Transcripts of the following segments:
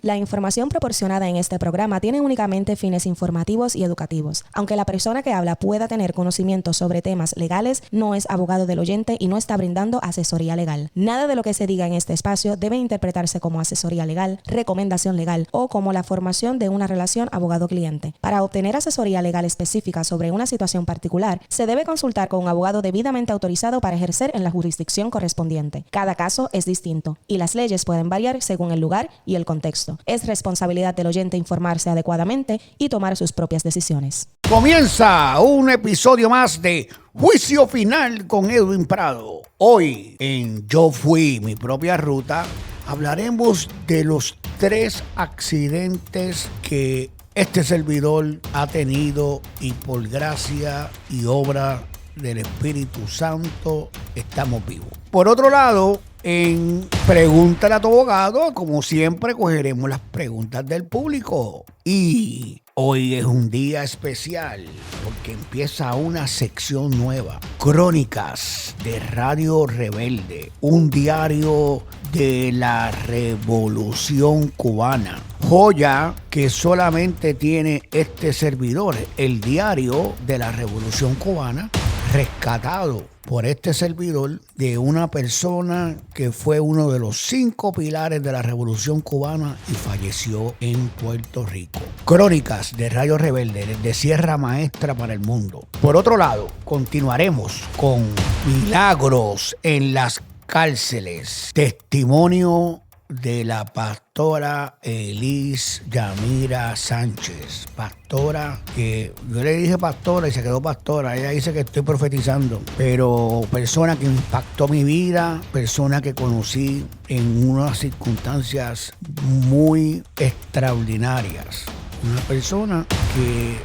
La información proporcionada en este programa tiene únicamente fines informativos y educativos. Aunque la persona que habla pueda tener conocimiento sobre temas legales, no es abogado del oyente y no está brindando asesoría legal. Nada de lo que se diga en este espacio debe interpretarse como asesoría legal, recomendación legal o como la formación de una relación abogado-cliente. Para obtener asesoría legal específica sobre una situación particular, se debe consultar con un abogado debidamente autorizado para ejercer en la jurisdicción correspondiente. Cada caso es distinto y las leyes pueden variar según el lugar y el contexto. Es responsabilidad del oyente informarse adecuadamente y tomar sus propias decisiones. Comienza un episodio más de Juicio Final con Edwin Prado. Hoy en Yo Fui Mi Propia Ruta hablaremos de los 3 accidentes que este servidor ha tenido y por gracia y obra del Espíritu Santo estamos vivos. Por otro lado, en Pregúntale a tu abogado, como siempre, cogeremos las preguntas del público. Y hoy es un día especial porque empieza una sección nueva. Crónicas de Radio Rebelde, un diario de la Revolución Cubana. Joya que solamente tiene este servidor, el diario de la Revolución Cubana, rescatado por este servidor de una persona que fue uno de los 5 pilares de la Revolución Cubana y falleció en Puerto Rico. Crónicas de Radio Rebelde, desde Sierra Maestra para el mundo. Por otro lado, continuaremos con milagros en las cárceles. Testimonio de la pastora Elis Yamira Sánchez, pastora que yo le dije pastora y se quedó pastora. Ella dice que estoy profetizando, pero persona que impactó mi vida, persona que conocí en unas circunstancias muy extraordinarias, una persona que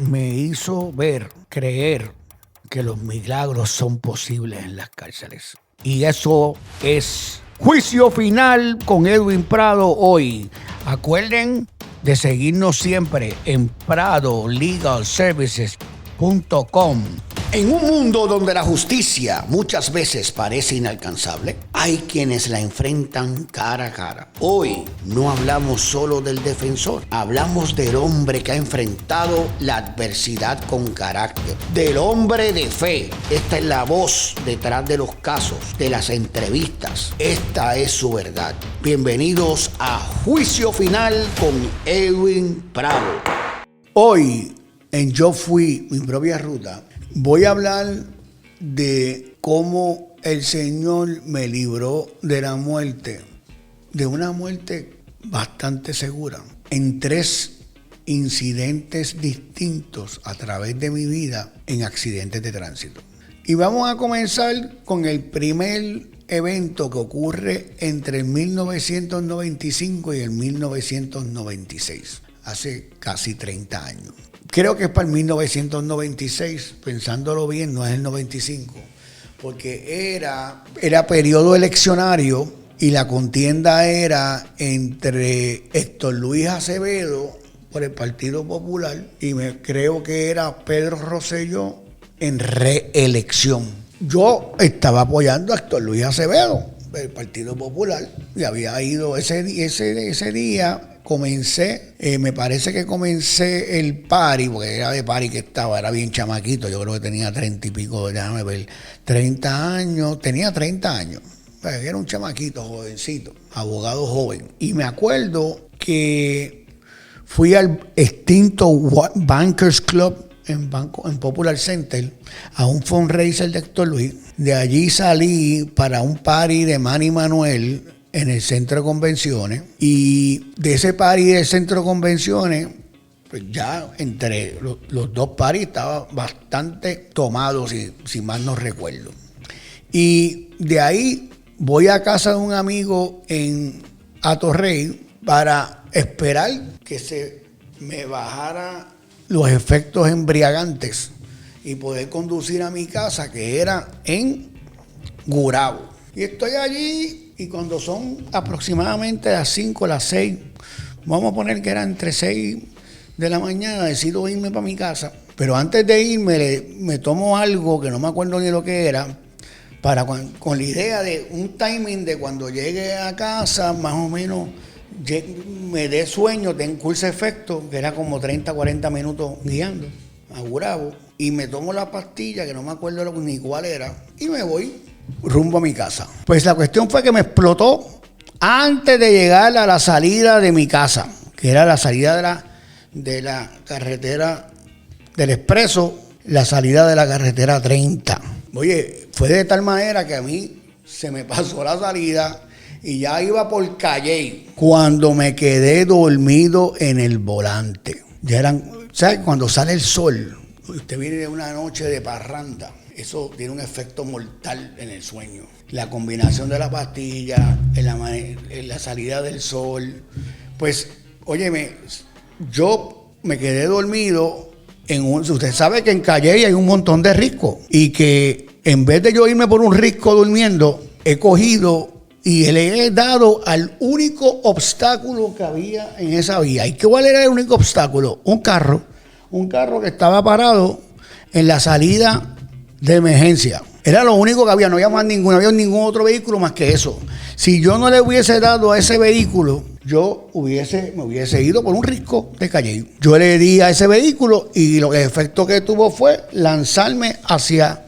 me hizo ver, creer que los milagros son posibles en las cárceles. Y eso es Juicio Final con Edwin Prado hoy. Acuerden de seguirnos siempre en pradolegalservices.com. En un mundo donde la justicia muchas veces parece inalcanzable, hay quienes la enfrentan cara a cara. Hoy no hablamos solo del defensor, hablamos del hombre que ha enfrentado la adversidad con carácter, del hombre de fe. Esta es la voz detrás de los casos, de las entrevistas. Esta es su verdad. Bienvenidos a Juicio Final con Edwin Prado. Hoy en Yo Fui Mi Propia Ruta voy a hablar de cómo el Señor me libró de la muerte, de una muerte bastante segura, en 3 incidentes distintos a través de mi vida en accidentes de tránsito. Y vamos a comenzar con el primer evento que ocurre entre el 1995 y el 1996, hace casi 30 años. Creo que es para el 1996, pensándolo bien, no es el 95, porque era periodo eleccionario y la contienda era entre Héctor Luis Acevedo por el Partido Popular y creo que era Pedro Rosselló en reelección. Yo estaba apoyando a Héctor Luis Acevedo del Partido Popular y había ido ese día. Comencé, me parece que comencé el party, porque era de party que estaba, era bien chamaquito, yo creo que tenía 30 y pico, déjame ver, 30 años, tenía 30 años, era un chamaquito, jovencito, abogado joven. Y me acuerdo que fui al extinto Bankers Club en Popular Center a un fundraiser de Héctor Luis. De allí salí para un party de Manny Manuel en el centro de convenciones, y de ese party del centro de convenciones, pues ya entre los 2 parties estaba bastante tomado, si mal no recuerdo. Y de ahí voy a casa de un amigo en Atorrey para esperar que se me bajara los efectos embriagantes y poder conducir a mi casa, que era en Gurabo. Y estoy allí, y cuando son aproximadamente las 5, las 6, vamos a poner que eran entre 6 de la mañana, decido irme para mi casa. Pero antes de irme, me tomo algo que no me acuerdo ni lo que era, con la idea de un timing de cuando llegue a casa, más o menos me dé sueño, tengo ese efecto, que era como 30, 40 minutos guiando a Gurabo, y me tomo la pastilla, que no me acuerdo ni cuál era, y me voy rumbo a mi casa. Pues la cuestión fue que me explotó antes de llegar a la salida de mi casa, que era la salida de la carretera del Expreso, la salida de la carretera 30. Oye, fue de tal manera que a mí se me pasó la salida y ya iba por Calley cuando me quedé dormido en el volante. Ya eran, ¿sabes? Cuando sale el sol, usted viene de una noche de parranda, eso tiene un efecto mortal en el sueño. La combinación de la pastilla, en la salida del sol. Pues, óyeme, yo me quedé dormido usted sabe que en Calley hay un montón de riscos y que en vez de yo irme por un risco durmiendo, he cogido y le he dado al único obstáculo que había en esa vía. ¿Y cuál era el único obstáculo? Un carro que estaba parado en la salida de emergencia. Era lo único que había, no había ningún otro vehículo más que eso. Si yo no le hubiese dado a ese vehículo, yo me hubiese ido por un risco de Calley. Yo le di a ese vehículo y el efecto que tuvo fue lanzarme hacia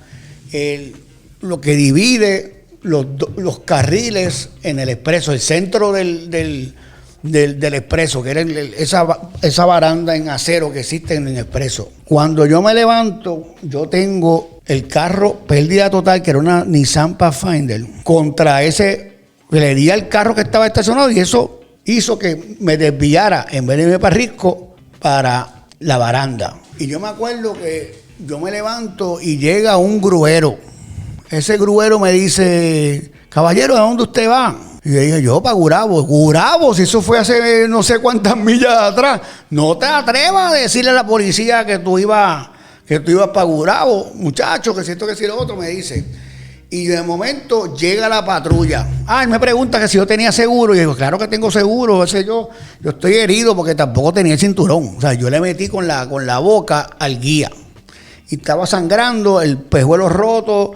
lo que divide los carriles en el Expreso, el centro del Expreso, que era esa baranda en acero que existe en el Expreso. Cuando yo me levanto, yo tengo el carro, pérdida total, que era una Nissan Pathfinder, contra le di al carro que estaba estacionado y eso hizo que me desviara, en vez de irme para Risco, para la baranda. Y yo me acuerdo que yo me levanto y llega un gruero. Ese gruero me dice: caballero, ¿a dónde usted va? Y yo dije: yo para Gurabo. Gurabo, si eso fue hace no sé cuántas millas atrás. No te atrevas a decirle a la policía que tú ibas para Gurabo, muchacho, que si esto, que si lo otro, me dice. Y de momento llega la patrulla. Él me pregunta que si yo tenía seguro. Y yo digo: claro que tengo seguro. Yo estoy herido porque tampoco tenía el cinturón. O sea, yo le metí con la boca al guía. Y estaba sangrando, el pejuelo roto,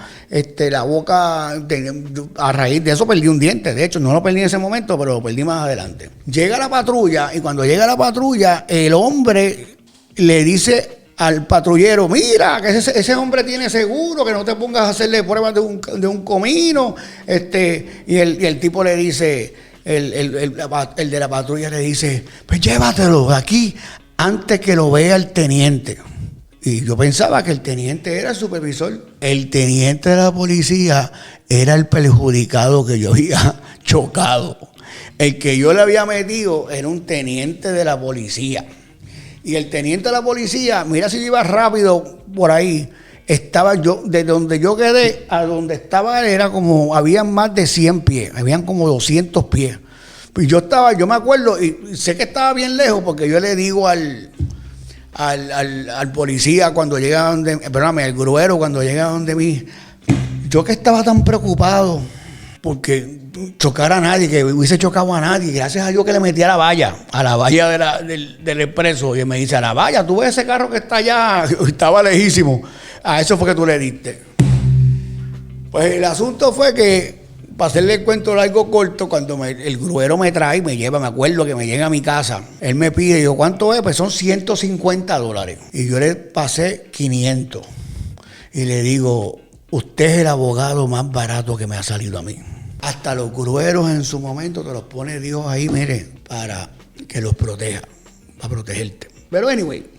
la boca, a raíz de eso perdí un diente. De hecho, no lo perdí en ese momento, pero lo perdí más adelante. Llega la patrulla y cuando llega la patrulla, el hombre le dice al patrullero: mira, que ese hombre tiene seguro, que no te pongas a hacerle pruebas de un comino. Y el tipo le dice, el de la patrulla le dice: pues llévatelo de aquí antes que lo vea el teniente. Y yo pensaba que el teniente era el supervisor. El teniente de la policía era el perjudicado que yo había chocado. El que yo le había metido era un teniente de la policía. Y el teniente de la policía, mira si iba rápido por ahí, estaba yo, de donde yo quedé a donde estaba él, era como, habían más de 100 pies, habían como 200 pies. Pues yo me acuerdo, y sé que estaba bien lejos porque yo le digo al policía cuando llega al gruero cuando llega donde mí, yo que estaba tan preocupado porque chocara a nadie, que hubiese chocado a nadie, gracias a Dios que le metí a la valla del Expreso, y él me dice: a la valla, tú ves ese carro que está allá, estaba lejísimo, a eso fue que tú le diste. Pues el asunto fue que, para hacerle el cuento largo corto, cuando el gruero me trae, me acuerdo que me llega a mi casa, él me pide, yo: ¿cuánto es? Pues son $150. Y yo le pasé 500. Y le digo: usted es el abogado más barato que me ha salido a mí. Hasta los grueros en su momento te los pone Dios ahí, mire, para que los proteja, para protegerte. Pero anyway,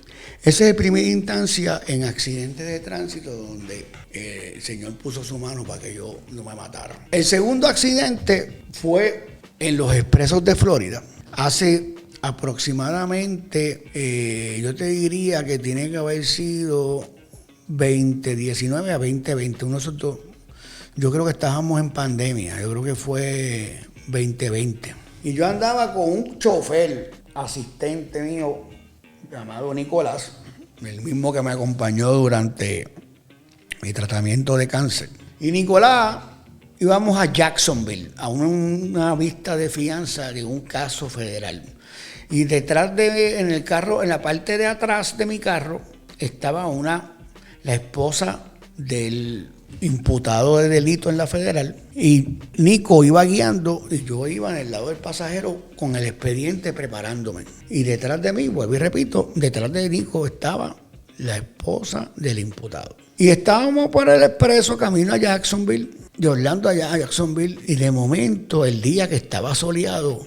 esa es la primera instancia en accidentes de tránsito donde el Señor puso su mano para que yo no me matara. El segundo accidente fue en los Expresos de Florida. Hace aproximadamente, yo te diría que tiene que haber sido 2019 a 2020. Nosotros, yo creo que estábamos en pandemia. Yo creo que fue 2020. Y yo andaba con un chofer, asistente mío, llamado Nicolás, el mismo que me acompañó durante mi tratamiento de cáncer. Y Nicolás, íbamos a Jacksonville, a una vista de fianza de un caso federal. Y detrás en el carro, en la parte de atrás de mi carro, estaba la esposa del imputado de delito en la federal, y Nico iba guiando y yo iba en el lado del pasajero con el expediente preparándome. Y detrás de mí, vuelvo y repito, detrás de Nico estaba la esposa del imputado. Y estábamos por el expreso camino a Jacksonville, de Orlando allá a Jacksonville, y de momento el día que estaba soleado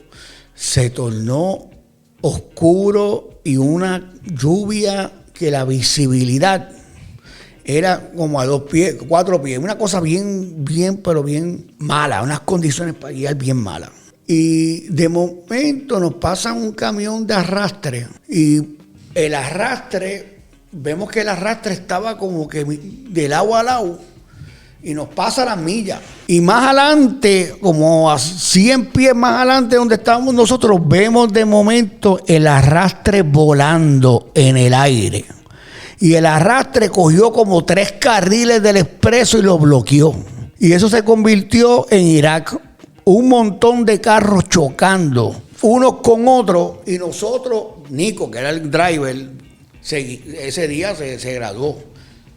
se tornó oscuro y una lluvia que la visibilidad era como a 2 pies, 4 pies, una cosa bien, pero bien mala, unas condiciones para guiar bien malas. Y de momento nos pasa un camión de arrastre y el arrastre, vemos que el arrastre estaba como que de lado a lado y nos pasa las millas. Y más adelante, como a 100 pies más adelante donde estábamos nosotros, vemos de momento el arrastre volando en el aire. Y el arrastre cogió como 3 carriles del expreso y lo bloqueó. Y eso se convirtió en Irak. Un montón de carros chocando, unos con otros. Y nosotros, Nico, que era el driver, ese día se graduó.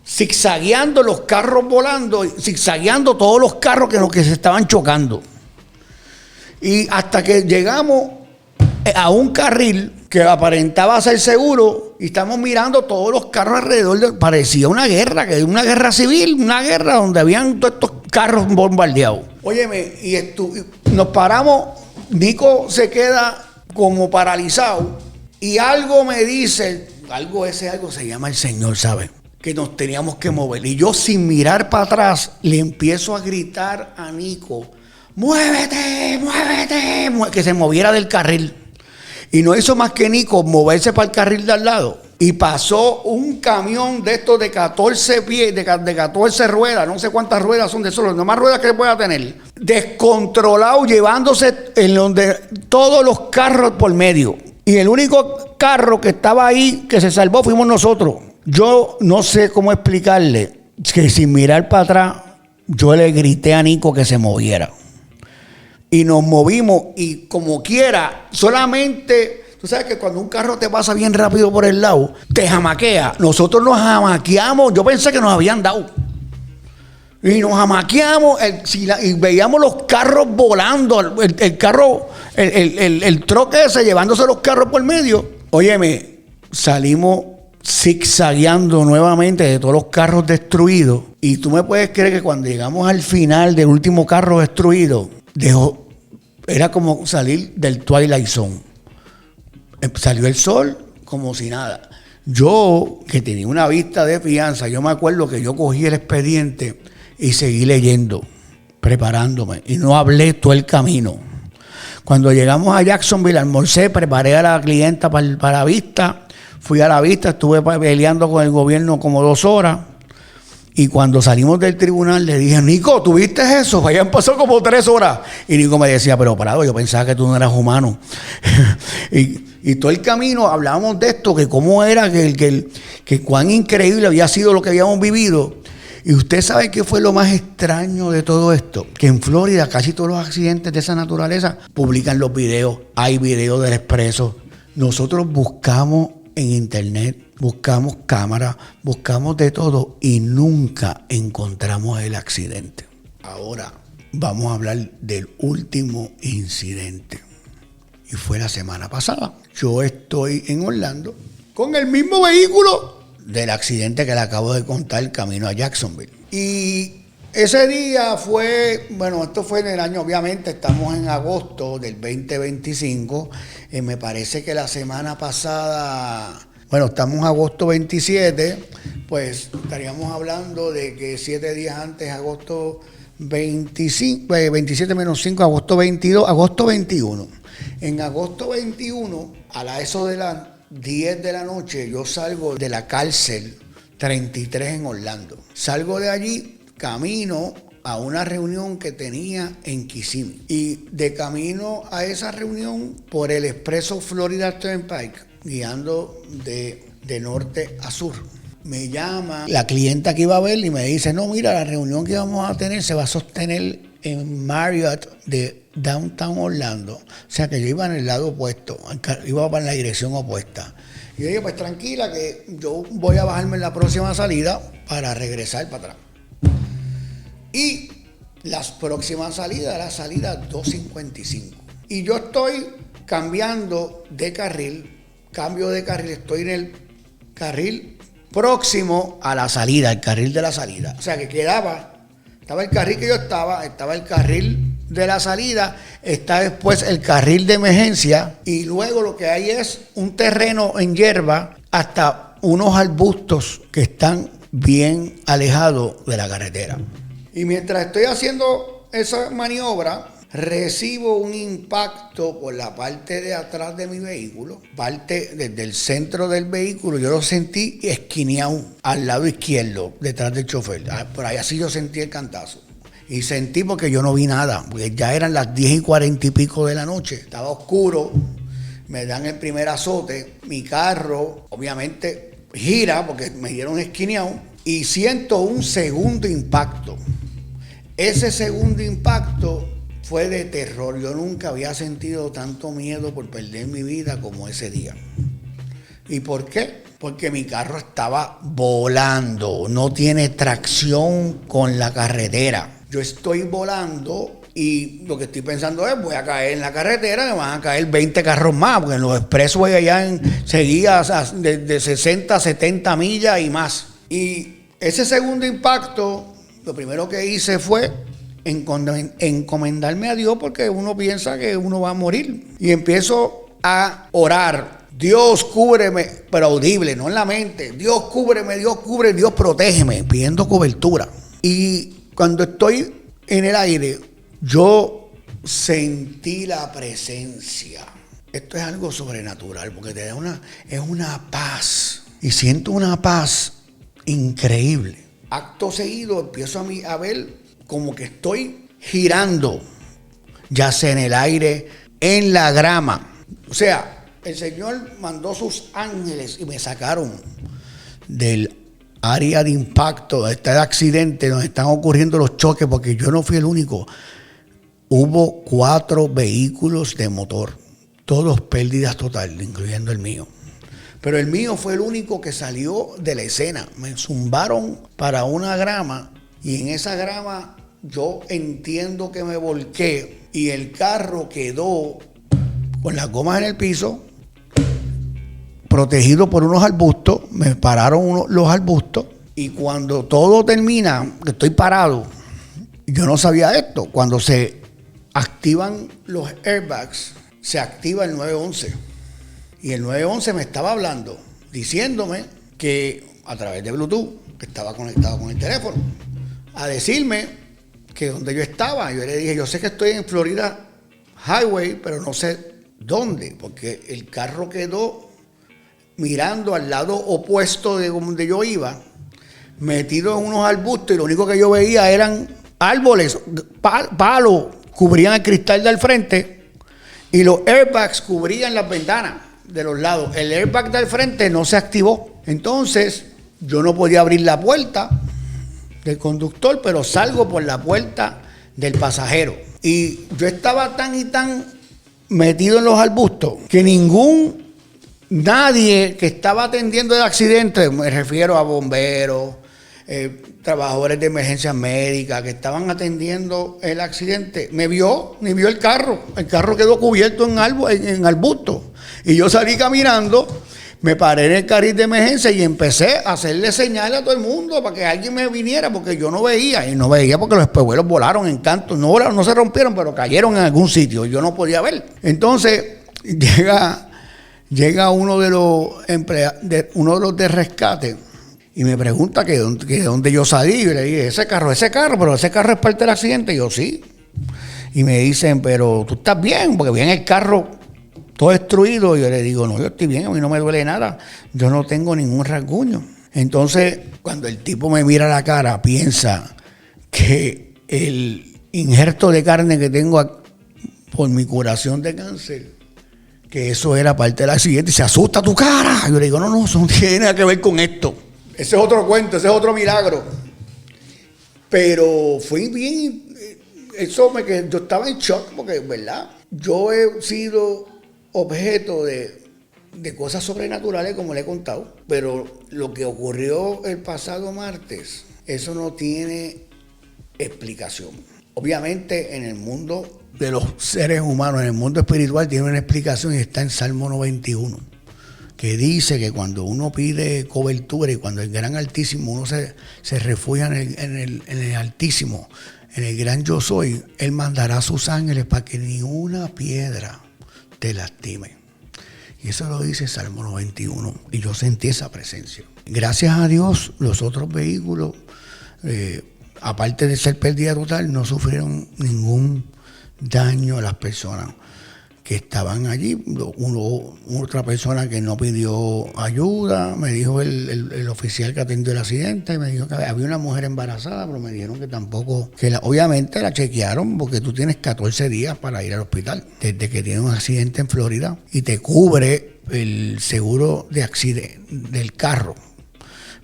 Zigzagueando los carros volando, zigzagueando todos los carros que se estaban chocando. Y hasta que llegamos a un carril que aparentaba ser seguro y estamos mirando todos los carros alrededor. Parecía una guerra civil, una guerra donde habían todos estos carros bombardeados. Óyeme, y nos paramos, Nico se queda como paralizado y algo me dice, algo se llama el Señor, ¿sabes? Que nos teníamos que mover. Y yo sin mirar para atrás le empiezo a gritar a Nico, ¡muévete, muévete! Que se moviera del carril. Y no hizo más que Nico moverse para el carril de al lado. Y pasó un camión de estos de 14 pies, de 14 ruedas, no sé cuántas ruedas son de solo, no más ruedas que pueda tener. Descontrolado, llevándose en donde todos los carros por medio. Y el único carro que estaba ahí, que se salvó, fuimos nosotros. Yo no sé cómo explicarle que sin mirar para atrás, yo le grité a Nico que se moviera. Y nos movimos y como quiera, solamente, tú sabes que cuando un carro te pasa bien rápido por el lado, te jamaquea. Nosotros nos jamaqueamos, yo pensé que nos habían dado. Y nos jamaqueamos y veíamos los carros volando, el carro, el troque ese llevándose los carros por medio. Óyeme, salimos zigzagueando nuevamente de todos los carros destruidos. Y tú me puedes creer que cuando llegamos al final del último carro destruido, era como salir del Twilight Zone. Salió el sol como si nada. Yo, que tenía una vista de fianza, yo me acuerdo que yo cogí el expediente y seguí leyendo, preparándome. Y no hablé todo el camino. Cuando llegamos a Jacksonville, almorcé, preparé a la clienta para la vista. Fui a la vista, estuve peleando con el gobierno como 2 horas. Y cuando salimos del tribunal le dije, Nico, ¿tú viste eso? Habían pasado como 3 horas. Y Nico me decía, pero parado, yo pensaba que tú no eras humano. y todo el camino hablábamos de esto, que cómo era, que cuán increíble había sido lo que habíamos vivido. Y usted sabe qué fue lo más extraño de todo esto, que en Florida casi todos los accidentes de esa naturaleza publican los videos, hay videos del expreso. Nosotros buscamos en internet, buscamos cámaras, buscamos de todo y nunca encontramos el accidente. Ahora vamos a hablar del último incidente. Y fue la semana pasada. Yo estoy en Orlando con el mismo vehículo del accidente que le acabo de contar camino a Jacksonville. Y ese día fue, bueno, esto fue en el año, obviamente estamos en agosto del 2025. Me parece que la semana pasada, bueno, estamos en agosto 27, pues estaríamos hablando de que 7 días antes, agosto 25, 27 menos 5, agosto 22, agosto 21. En agosto 21, eso de las 10 de la noche, yo salgo de la cárcel 33 en Orlando. Salgo de allí, camino a una reunión que tenía en Kissimmee. Y de camino a esa reunión, por el expreso Florida Turnpike, guiando de norte a sur, me llama la clienta que iba a ver y me dice, no, mira, la reunión que vamos a tener se va a sostener en Marriott de Downtown Orlando. O sea que yo iba en el lado opuesto, iba para la dirección opuesta. Y yo dije, pues tranquila, que yo voy a bajarme en la próxima salida para regresar para atrás. Y las próximas salidas, la salida 255. Y yo estoy cambiando de carril, estoy en el carril próximo a la salida, el carril de la salida. O sea que estaba el carril que yo estaba el carril de la salida, está después el carril de emergencia y luego lo que hay es un terreno en hierba hasta unos arbustos que están bien alejados de la carretera. Y mientras estoy haciendo esa maniobra, recibo un impacto por la parte de atrás de mi vehículo, parte desde el centro del vehículo, yo lo sentí esquineado al lado izquierdo, detrás del chofer. Por ahí así yo sentí el cantazo. Y sentí porque yo no vi nada, porque ya eran las 10:40 y pico de la noche, estaba oscuro, me dan el primer azote, mi carro obviamente gira porque me dieron esquineado y siento un segundo impacto. Ese segundo impacto fue de terror. Yo nunca había sentido tanto miedo por perder mi vida como ese día. ¿Y por qué? Porque mi carro estaba volando, no tiene tracción con la carretera. Yo estoy volando y lo que estoy pensando es, voy a caer en la carretera, me van a caer 20 carros más, porque en los expressways allá seguía de 60, 70 millas y más. Y ese segundo impacto, lo primero que hice fue encomendarme a Dios, porque uno piensa que uno va a morir. Y empiezo a orar. Dios, cúbreme, pero audible, no en la mente. Dios, cúbreme, Dios, cubre, Dios, protégeme, pidiendo cobertura. Y cuando estoy en el aire, yo sentí la presencia. Esto es algo sobrenatural, porque te da una paz. Y siento una paz increíble. Acto seguido empiezo a ver como que estoy girando, ya sea en el aire, en la grama. O sea, el Señor mandó sus ángeles y me sacaron del área de impacto, donde está el accidente, donde están ocurriendo los choques, porque yo no fui el único. Hubo 4 vehículos de motor, todos pérdidas totales, incluyendo el mío. Pero el mío fue el único que salió de la escena. Me zumbaron para una grama y en esa grama yo entiendo que me volqué y el carro quedó con las gomas en el piso, protegido por unos arbustos. Me pararon los arbustos y cuando todo termina, que estoy parado, yo no sabía esto. Cuando se activan los airbags, se activa el 911. Y el 911 me estaba hablando, diciéndome que a través de Bluetooth, que estaba conectado con el teléfono, a decirme que donde yo estaba. Yo le dije, yo sé que estoy en Florida Highway, pero no sé dónde, porque el carro quedó mirando al lado opuesto de donde yo iba, metido en unos arbustos, y lo único que yo veía eran árboles, palos, cubrían el cristal del frente, y los airbags cubrían las ventanas de los lados. El airbag del frente no se activó. Entonces, yo no podía abrir la puerta del conductor, pero salgo por la puerta del pasajero. Y yo estaba tan y tan metido en los arbustos que nadie que estaba atendiendo el accidente, me refiero a bomberos, trabajadores de emergencias médicas que estaban atendiendo el accidente, me vio, ni vio el carro. El carro quedó cubierto en arbustos. Y yo salí caminando, me paré en el carril de emergencia y empecé a hacerle señales a todo el mundo para que alguien me viniera, porque yo no veía. Y no veía porque los espejuelos volaron en canto. No se rompieron, pero cayeron en algún sitio. Yo no podía ver. Entonces llega uno de los de rescate y me pregunta que dónde yo salí. Yo le dije, ese carro, pero ese carro es parte del accidente. Y yo, sí. Y me dicen, pero tú estás bien, porque viene el carro todo destruido. Y yo le digo, no, yo estoy bien, a mí no me duele nada, yo no tengo ningún rasguño. Entonces, cuando el tipo me mira la cara, piensa que el injerto de carne que tengo por mi curación de cáncer, que eso era parte del accidente, y se asusta tu cara. Yo le digo, no, eso no tiene nada que ver con esto. Ese es otro cuento, ese es otro milagro. Pero fue bien, yo estaba en shock, porque, ¿verdad? Yo he sido objeto de cosas sobrenaturales, como le he contado, pero lo que ocurrió el pasado martes, eso no tiene explicación. Obviamente en el mundo de los seres humanos, en el mundo espiritual, tiene una explicación y está en Salmo 91, que dice que cuando uno pide cobertura y cuando el gran Altísimo, uno se refugia en el Altísimo, en el gran yo soy, Él mandará sus ángeles para que ni una piedra te lastime. Y eso lo dice Salmo 91. Y yo sentí esa presencia. Gracias a Dios, los otros vehículos, aparte de ser pérdida total, no sufrieron ningún daño a las personas que estaban allí. Otra persona que no pidió ayuda, me dijo el oficial que atendió el accidente, me dijo que había una mujer embarazada, pero me dijeron que tampoco, obviamente la chequearon porque tú tienes 14 días para ir al hospital desde que tienes un accidente en Florida y te cubre el seguro de accidente del carro.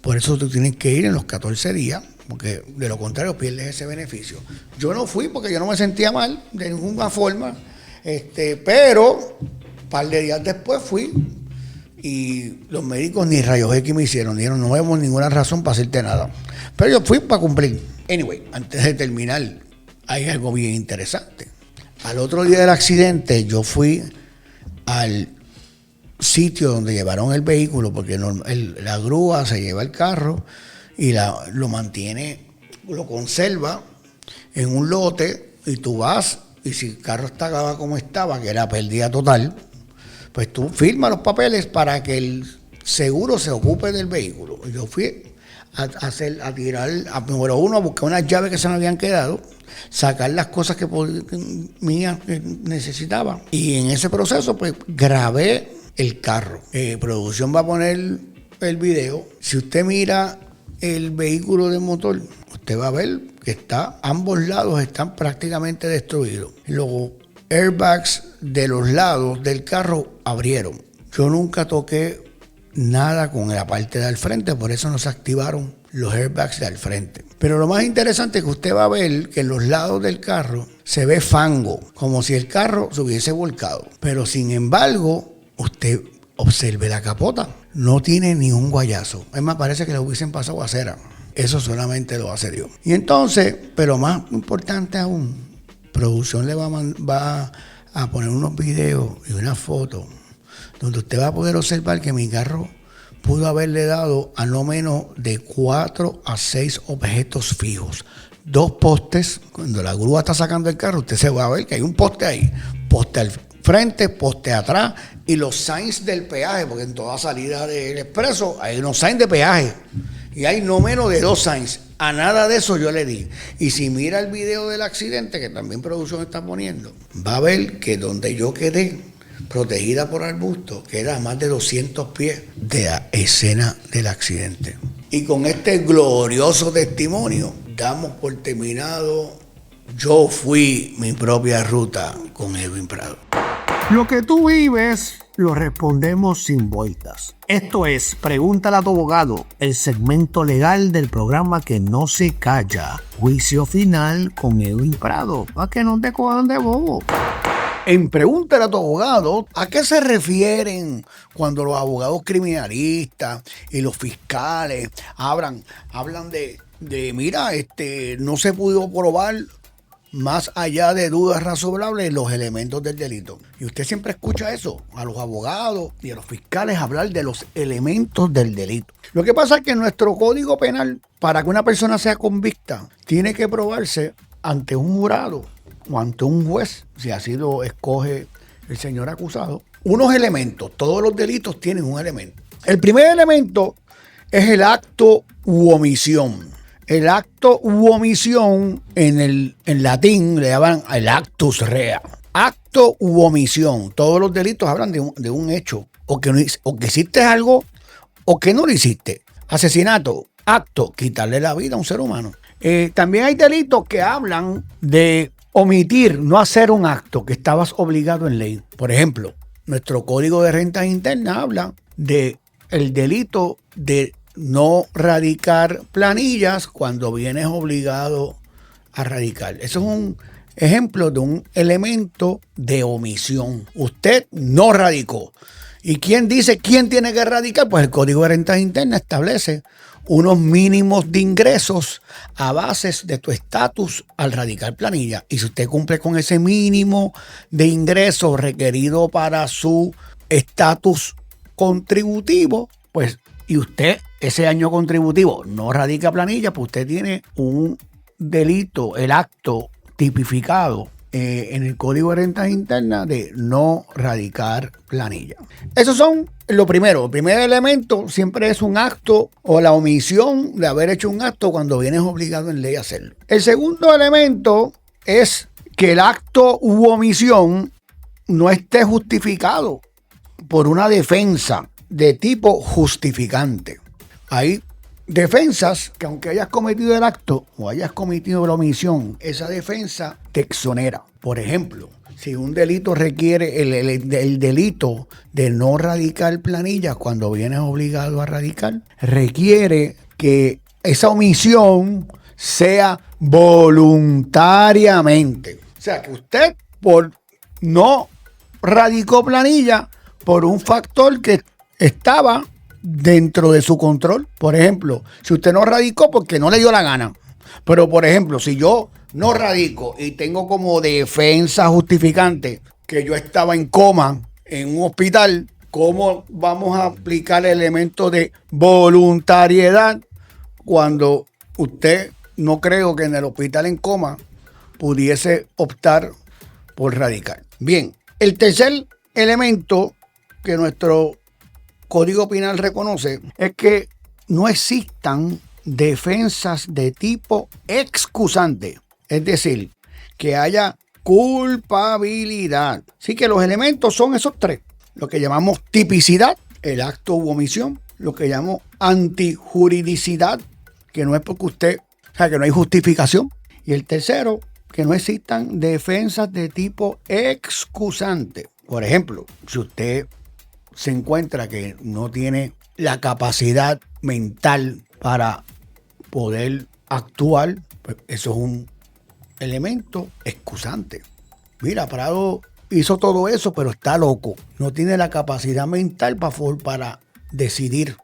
Por eso tú tienes que ir en los 14 días, porque de lo contrario pierdes ese beneficio. Yo no fui porque yo no me sentía mal de ninguna forma. Pero un par de días después fui y los médicos ni rayos X me hicieron. Dijeron, no vemos ninguna razón para hacerte nada. Pero yo fui para cumplir. Anyway, antes de terminar, hay algo bien interesante. Al otro día del accidente, yo fui al sitio donde llevaron el vehículo, porque la grúa se lleva el carro y lo mantiene, lo conserva en un lote y tú vas. Y si el carro estaba como estaba, que era pérdida total, pues tú firmas los papeles para que el seguro se ocupe del vehículo. Y yo fui a tirar, número uno, a buscar unas llaves que se me habían quedado, sacar las cosas que necesitaba. Y en ese proceso, pues grabé el carro. Producción va a poner el video. Si usted mira el vehículo de motor, usted va a ver que ambos lados están prácticamente destruidos. Los airbags de los lados del carro abrieron. Yo nunca toqué nada con la parte del frente, por eso no se activaron los airbags del frente. Pero lo más interesante es que usted va a ver que en los lados del carro se ve fango, como si el carro se hubiese volcado. Pero sin embargo, usted observe la capota, no tiene ni un guayazo. Es más, parece que le hubiesen pasado a cera. Eso solamente lo hace Dios. Y entonces, pero más importante aún, producción le va a poner unos videos y unas fotos donde usted va a poder observar que mi carro pudo haberle dado a no menos de 4 a 6 objetos fijos. 2 postes, cuando la grúa está sacando el carro, usted se va a ver que hay un poste ahí, poste al frente, poste atrás y los signs del peaje, porque en toda salida del expreso hay unos signs de peaje. Y hay no menos de 2 signs. A nada de eso yo le di. Y si mira el video del accidente, que también producción está poniendo, va a ver que donde yo quedé, protegida por arbustos, queda a más de 200 pies de la escena del accidente. Y con este glorioso testimonio, damos por terminado Yo Fui Mi Propia Ruta con Edwin Prado. Lo que tú vives, lo respondemos sin vueltas. Esto es Pregúntale a tu abogado, el segmento legal del programa que no se calla. Juicio final con Edwin Prado, para que no te cojan de bobo. En Pregúntale a tu abogado, ¿a qué se refieren cuando los abogados criminalistas y los fiscales hablan de mira, no se pudo probar más allá de dudas razonables los elementos del delito? Y usted siempre escucha eso, a los abogados y a los fiscales hablar de los elementos del delito. Lo que pasa es que en nuestro Código Penal, para que una persona sea convicta, tiene que probarse ante un jurado o ante un juez, si así lo escoge el señor acusado, unos elementos. Todos los delitos tienen un elemento. El primer elemento es el acto u omisión. El acto u omisión en latín le llaman el actus rea. Acto u omisión. Todos los delitos hablan de un hecho. O que hiciste algo o que no lo hiciste. Asesinato, acto, quitarle la vida a un ser humano. También hay delitos que hablan de omitir, no hacer un acto que estabas obligado en ley. Por ejemplo, nuestro Código de Rentas Internas habla de el delito de no radicar planillas cuando vienes obligado a radicar. Eso es un ejemplo de un elemento de omisión. Usted no radicó ¿Y quién dice quién tiene que radicar? Pues el Código de Rentas Internas establece unos mínimos de ingresos a bases de tu estatus al radicar planilla. Y si usted cumple con ese mínimo de ingresos requerido para su estatus contributivo, pues, y usted ese año contributivo no radica planilla, pues usted tiene un delito, el acto tipificado en el Código de Rentas Internas de no radicar planilla. Esos son lo primero. El primer elemento siempre es un acto o la omisión de haber hecho un acto cuando vienes obligado en ley a hacerlo. El segundo elemento es que el acto u omisión no esté justificado por una defensa de tipo justificante. Hay defensas que aunque hayas cometido el acto o hayas cometido la omisión, esa defensa te exonera. Por ejemplo, si un delito requiere el delito de no radicar planillas cuando vienes obligado a radicar, requiere que esa omisión sea voluntariamente. O sea, que usted por no radicó planilla por un factor que estaba dentro de su control. Por ejemplo, si usted no radicó porque no le dio la gana. Pero, por ejemplo, si yo no radico y tengo como defensa justificante que yo estaba en coma en un hospital, ¿cómo vamos a aplicar el elemento de voluntariedad cuando usted no creo que en el hospital en coma pudiese optar por radicar? Bien, el tercer elemento que nuestro Código Penal reconoce es que no existan defensas de tipo excusante, es decir, que haya culpabilidad. Así que los elementos son esos tres, lo que llamamos tipicidad, el acto u omisión, lo que llamamos antijuridicidad, que no es porque usted, o sea, que no hay justificación, y el tercero, que no existan defensas de tipo excusante. Por ejemplo, si usted se encuentra que no tiene la capacidad mental para poder actuar, pues eso es un elemento excusante. Mira, Prado hizo todo eso, pero está loco. No tiene la capacidad mental para decidir.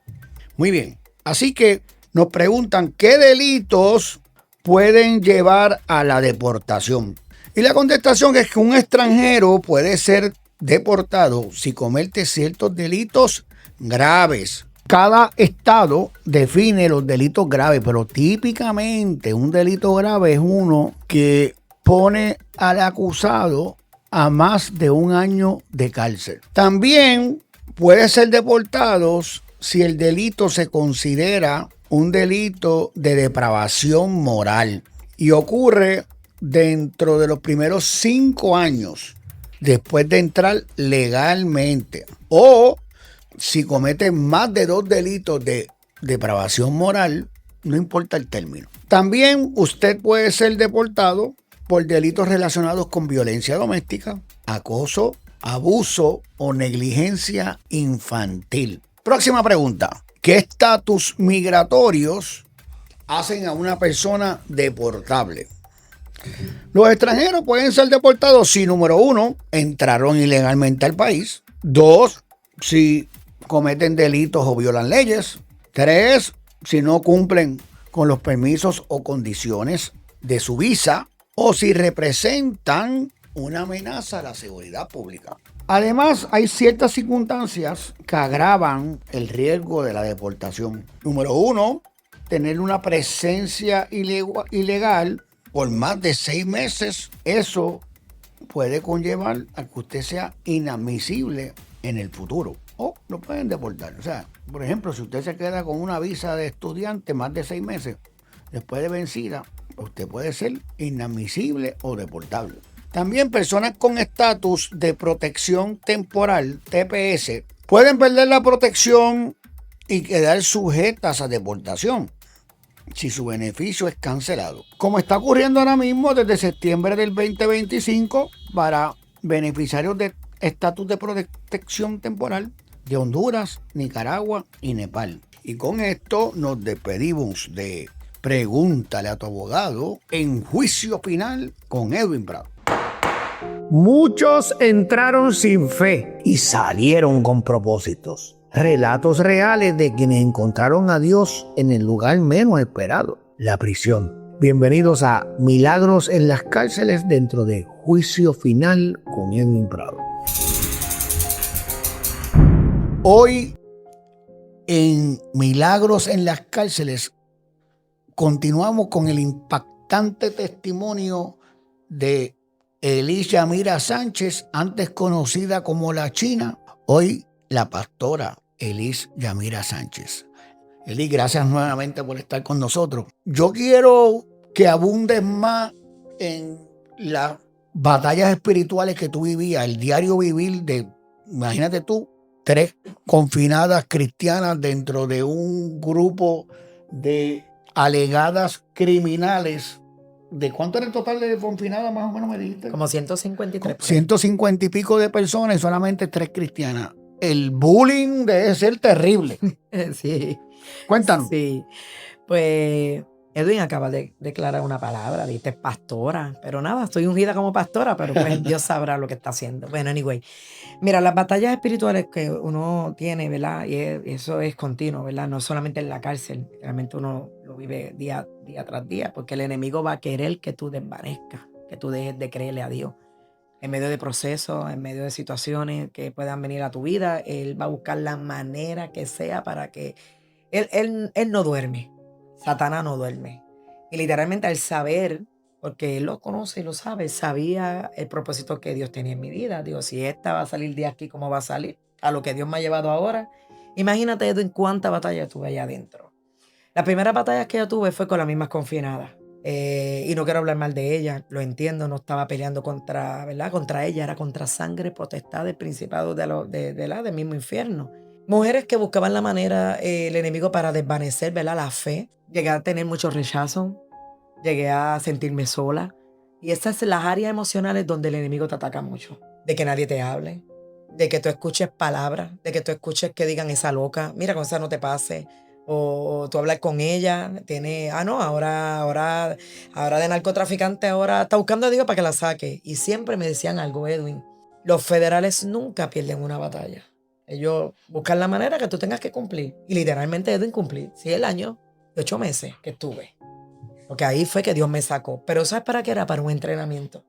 Muy bien. Así que nos preguntan qué delitos pueden llevar a la deportación. Y la contestación es que un extranjero puede ser deportado si comete ciertos delitos graves. Cada estado define los delitos graves, pero típicamente un delito grave es uno que pone al acusado a más de 1 año de cárcel. También puede ser deportado si el delito se considera un delito de depravación moral y ocurre dentro de los primeros 5 años después de entrar legalmente, o si comete más de 2 delitos de depravación moral, no importa el término. También usted puede ser deportado por delitos relacionados con violencia doméstica, acoso, abuso o negligencia infantil. Próxima pregunta. ¿Qué estatus migratorios hacen a una persona deportable? Los extranjeros pueden ser deportados si, número 1, entraron ilegalmente al país. 2, si cometen delitos o violan leyes. 3, si no cumplen con los permisos o condiciones de su visa o si representan una amenaza a la seguridad pública. Además, hay ciertas circunstancias que agravan el riesgo de la deportación. Número 1, tener una presencia ilegal por más de 6 meses. Eso puede conllevar a que usted sea inadmisible en el futuro o lo pueden deportar. O sea, por ejemplo, si usted se queda con una visa de estudiante más de 6 meses después de vencida, usted puede ser inadmisible o deportable. También personas con estatus de protección temporal, TPS, pueden perder la protección y quedar sujetas a deportación si su beneficio es cancelado. Como está ocurriendo ahora mismo desde septiembre del 2025 para beneficiarios de estatus de protección temporal de Honduras, Nicaragua y Nepal. Y con esto nos despedimos de Pregúntale a tu abogado en Juicio Final con Edwin Prado. Muchos entraron sin fe y salieron con propósitos. Relatos reales de quienes encontraron a Dios en el lugar menos esperado, la prisión. Bienvenidos a Milagros en las Cárceles dentro de Juicio Final con Edwin Prado. Hoy en Milagros en las Cárceles continuamos con el impactante testimonio de Elis Yamira Sánchez, antes conocida como La China, hoy la pastora Elis Yamira Sánchez. Elis, gracias nuevamente por estar con nosotros. Yo quiero que abundes más en las batallas espirituales que tú vivías, el diario vivir de, imagínate tú, 3 confinadas cristianas dentro de un grupo de alegadas criminales. ¿De cuánto era el total de confinadas más o menos me dijiste? Como 153. 150 y pico de personas y solamente 3 cristianas. El bullying debe ser terrible. Sí. Cuéntanos. Sí. Pues Edwin acaba de declarar una palabra, dice pastora, pero nada, estoy ungida como pastora, pero pues Dios sabrá lo que está haciendo. Bueno, anyway, mira, las batallas espirituales que uno tiene, ¿verdad? Y eso es continuo, ¿verdad? No solamente en la cárcel, realmente uno lo vive día tras día, porque el enemigo va a querer que tú desvanezcas, que tú dejes de creerle a Dios. En medio de procesos, en medio de situaciones que puedan venir a tu vida, él va a buscar la manera que sea para que él no duerme. Satanás no duerme. Y literalmente al saber, porque él lo conoce y lo sabe, sabía el propósito que Dios tenía en mi vida. Digo, si esta va a salir de aquí, ¿cómo va a salir? A lo que Dios me ha llevado ahora. Imagínate en cuánta batalla tuve allá adentro. La primera batalla que yo tuve fue con las mismas confinadas. Y no quiero hablar mal de ella, lo entiendo, no estaba peleando contra, ¿verdad? Contra ella, era contra sangre potestad del principado del mismo infierno. Mujeres que buscaban la manera, el enemigo para desvanecer, ¿verdad? La fe. Llegué a tener mucho rechazo, llegué a sentirme sola. Y esas son las áreas emocionales donde el enemigo te ataca mucho. De que nadie te hable, de que tú escuches palabras, de que tú escuches que digan esa loca, mira, con esa no te pase. O tú hablas con ella, ahora de narcotraficante, ahora está buscando a Dios para que la saque. Y siempre me decían algo, Edwin, los federales nunca pierden una batalla. Ellos buscan la manera que tú tengas que cumplir. Y literalmente, Edwin, cumplí. Sí, el año de 8 meses que estuve. Porque ahí fue que Dios me sacó. Pero ¿sabes para qué era? Para un entrenamiento.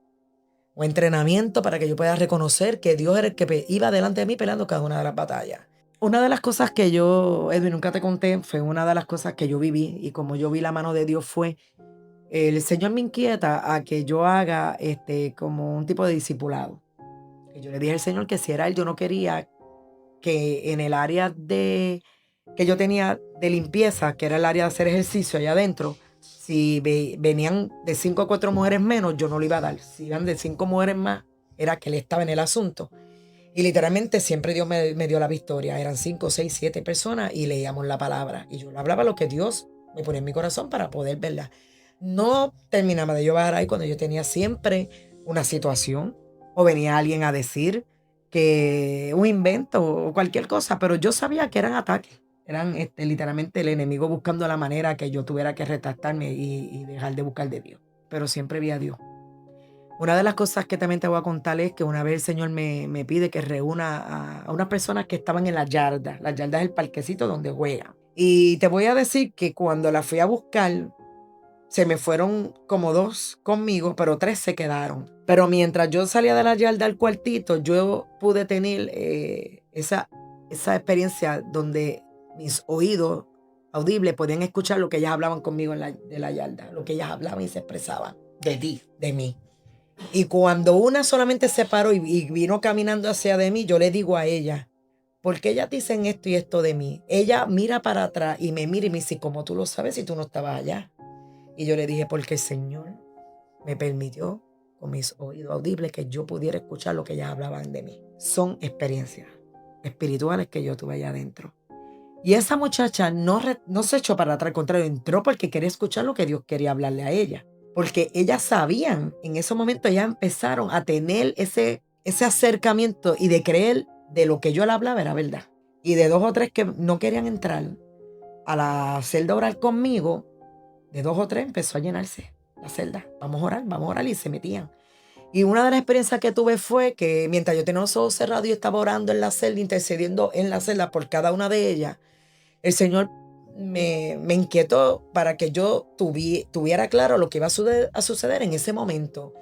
Un entrenamiento para que yo pueda reconocer que Dios era el que iba delante de mí peleando cada una de las batallas. Una de las cosas que yo, Edwin, nunca te conté, fue una de las cosas que yo viví y como yo vi la mano de Dios fue, el Señor me inquieta a que yo haga como un tipo de discipulado. Y yo le dije al Señor que si era Él, yo no quería que en el área que yo tenía de limpieza, que era el área de hacer ejercicio allá adentro, si venían de 5 a 4 mujeres menos, yo no lo iba a dar. Si iban de 5 mujeres más, era que Él estaba en el asunto. Y literalmente siempre Dios me dio la victoria. Eran 5, 6, 7 personas y leíamos la palabra. Y yo le hablaba lo que Dios me ponía en mi corazón para poder verla. No terminaba de yo bajar ahí cuando yo tenía siempre una situación o venía alguien a decir que un invento o cualquier cosa, pero yo sabía que eran ataques. Eran literalmente el enemigo buscando la manera que yo tuviera que retractarme y dejar de buscar de Dios. Pero siempre vi a Dios. Una de las cosas que también te voy a contar es que una vez el Señor me pide que reúna a unas personas que estaban en la yarda. La yarda es el parquecito donde juegan. Y te voy a decir que cuando la fui a buscar, se me fueron como 2 conmigo, pero 3 se quedaron. Pero mientras yo salía de la yarda al cuartito, yo pude tener esa experiencia donde mis oídos audibles podían escuchar lo que ellas hablaban conmigo de la yarda, lo que ellas hablaban y se expresaban de ti, de mí. Y cuando una solamente se paró y vino caminando hacia de mí, yo le digo a ella, ¿por qué ellas dicen esto y esto de mí? Ella mira para atrás y me mira y me dice, ¿cómo tú lo sabes si tú no estabas allá? Y yo le dije, porque el Señor me permitió con mis oídos audibles que yo pudiera escuchar lo que ellas hablaban de mí. Son experiencias espirituales que yo tuve allá adentro. Y esa muchacha no se echó para atrás, al contrario, entró porque quería escuchar lo que Dios quería hablarle a ella. Porque ellas sabían, en ese momento ya empezaron a tener ese acercamiento y de creer de lo que yo le hablaba era verdad. Y de 2 o 3 que no querían entrar a la celda a orar conmigo, de 2 o 3 empezó a llenarse la celda. Vamos a orar y se metían. Y una de las experiencias que tuve fue que mientras yo tenía los ojos cerrados y estaba orando en la celda, intercediendo en la celda por cada una de ellas, el Señor me inquietó para que yo tuviera claro lo que iba a suceder en ese momento.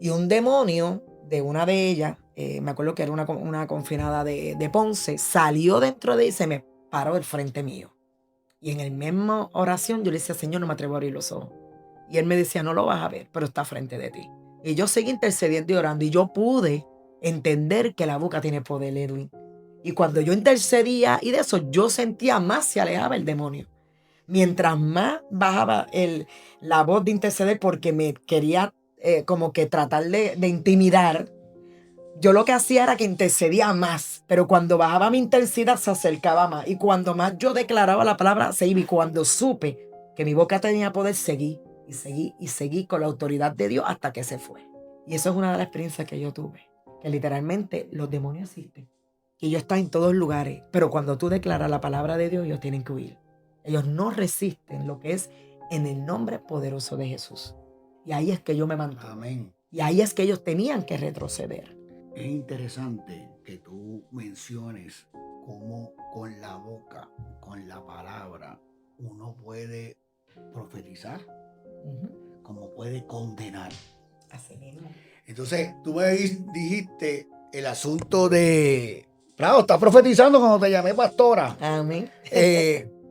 Y un demonio de una de ellas, me acuerdo que era una confinada de Ponce, salió dentro de ella y se me paró del frente mío. Y en el mismo oración yo le decía, Señor, no me atrevo a abrir los ojos. Y él me decía, no lo vas a ver, pero está frente de ti. Y yo seguí intercediendo y orando. Y yo pude entender que la boca tiene poder, Edwin. Y cuando yo intercedía y de eso, yo sentía más se alejaba el demonio. Mientras más bajaba la voz de interceder porque me quería como que tratar de intimidar, yo lo que hacía era que intercedía más, pero cuando bajaba mi intensidad se acercaba más. Y cuando más yo declaraba la palabra, se iba. Y cuando supe que mi boca tenía poder, seguí y seguí con la autoridad de Dios hasta que se fue. Y eso es una de las experiencias que yo tuve, que literalmente los demonios existen. Y ellos están en todos lugares, pero cuando tú declaras la palabra de Dios, ellos tienen que huir. Ellos no resisten lo que es en el nombre poderoso de Jesús. Y ahí es que yo me mantuve. Amén. Y ahí es que ellos tenían que retroceder. Es interesante que tú menciones cómo con la boca, con la palabra, uno puede profetizar, como puede condenar. Así mismo. Entonces, tú me dijiste el asunto de... Claro, estás profetizando cuando te llamé pastora. Amén.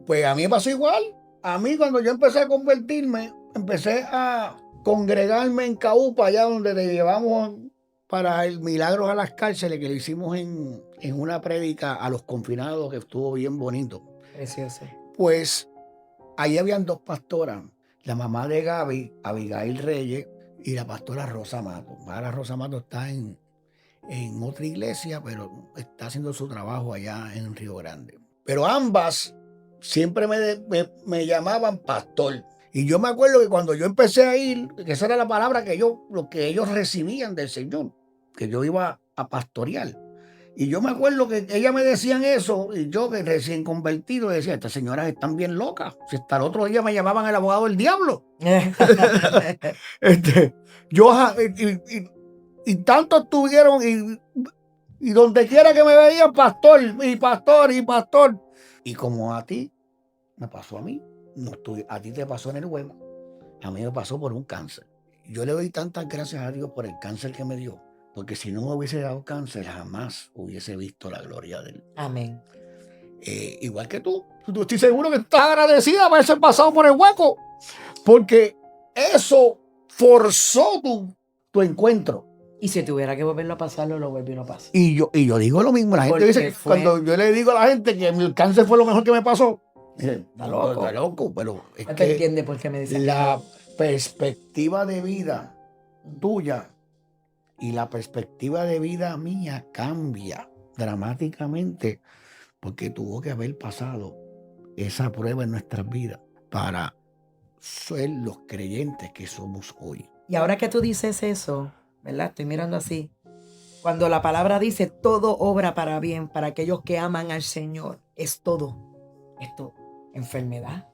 Pues a mí me pasó igual. A mí cuando yo empecé a convertirme, empecé a congregarme en Caupa, allá donde te llevamos para el Milagros a las Cárceles, que lo hicimos en una prédica a los confinados, que estuvo bien bonito. Precioso. Pues ahí habían dos pastoras, la mamá de Gaby, Abigail Reyes, y la pastora Rosa Mato. Ahora Rosa Mato está en otra iglesia, pero está haciendo su trabajo allá en Río Grande. Pero ambas siempre me llamaban pastor. Y yo me acuerdo que cuando yo empecé a ir, que esa era la palabra lo que ellos recibían del Señor, que yo iba a pastorear. Y yo me acuerdo que ellas me decían eso, y yo que recién convertido decía, estas señoras están bien locas. Si hasta el otro día me llamaban el abogado del diablo. Y tanto estuvieron, y donde quiera que me veían, pastor, y pastor, y pastor. Y como a ti, me pasó a mí, a ti te pasó en el huevo, a mí me pasó por un cáncer. Yo le doy tantas gracias a Dios por el cáncer que me dio, porque si no me hubiese dado cáncer, jamás hubiese visto la gloria de él. Amén. Igual que tú estoy seguro que estás agradecida por haber pasado por el hueco, porque eso forzó tu encuentro. Y si tuviera que volverlo a pasarlo, lo vuelvo y lo paso. Y yo digo lo mismo. La gente Porque dice que cuando yo le digo a la gente que el cáncer fue lo mejor que me pasó, está loco, pero es No que te entiende por qué me dice la perspectiva de vida tuya y la perspectiva de vida mía cambia dramáticamente, porque tuvo que haber pasado esa prueba en nuestras vidas para ser los creyentes que somos hoy. Y ahora que tú dices eso, ¿verdad? Estoy mirando así. Cuando la palabra dice todo obra para bien para aquellos que aman al Señor, es todo. Esto, enfermedad,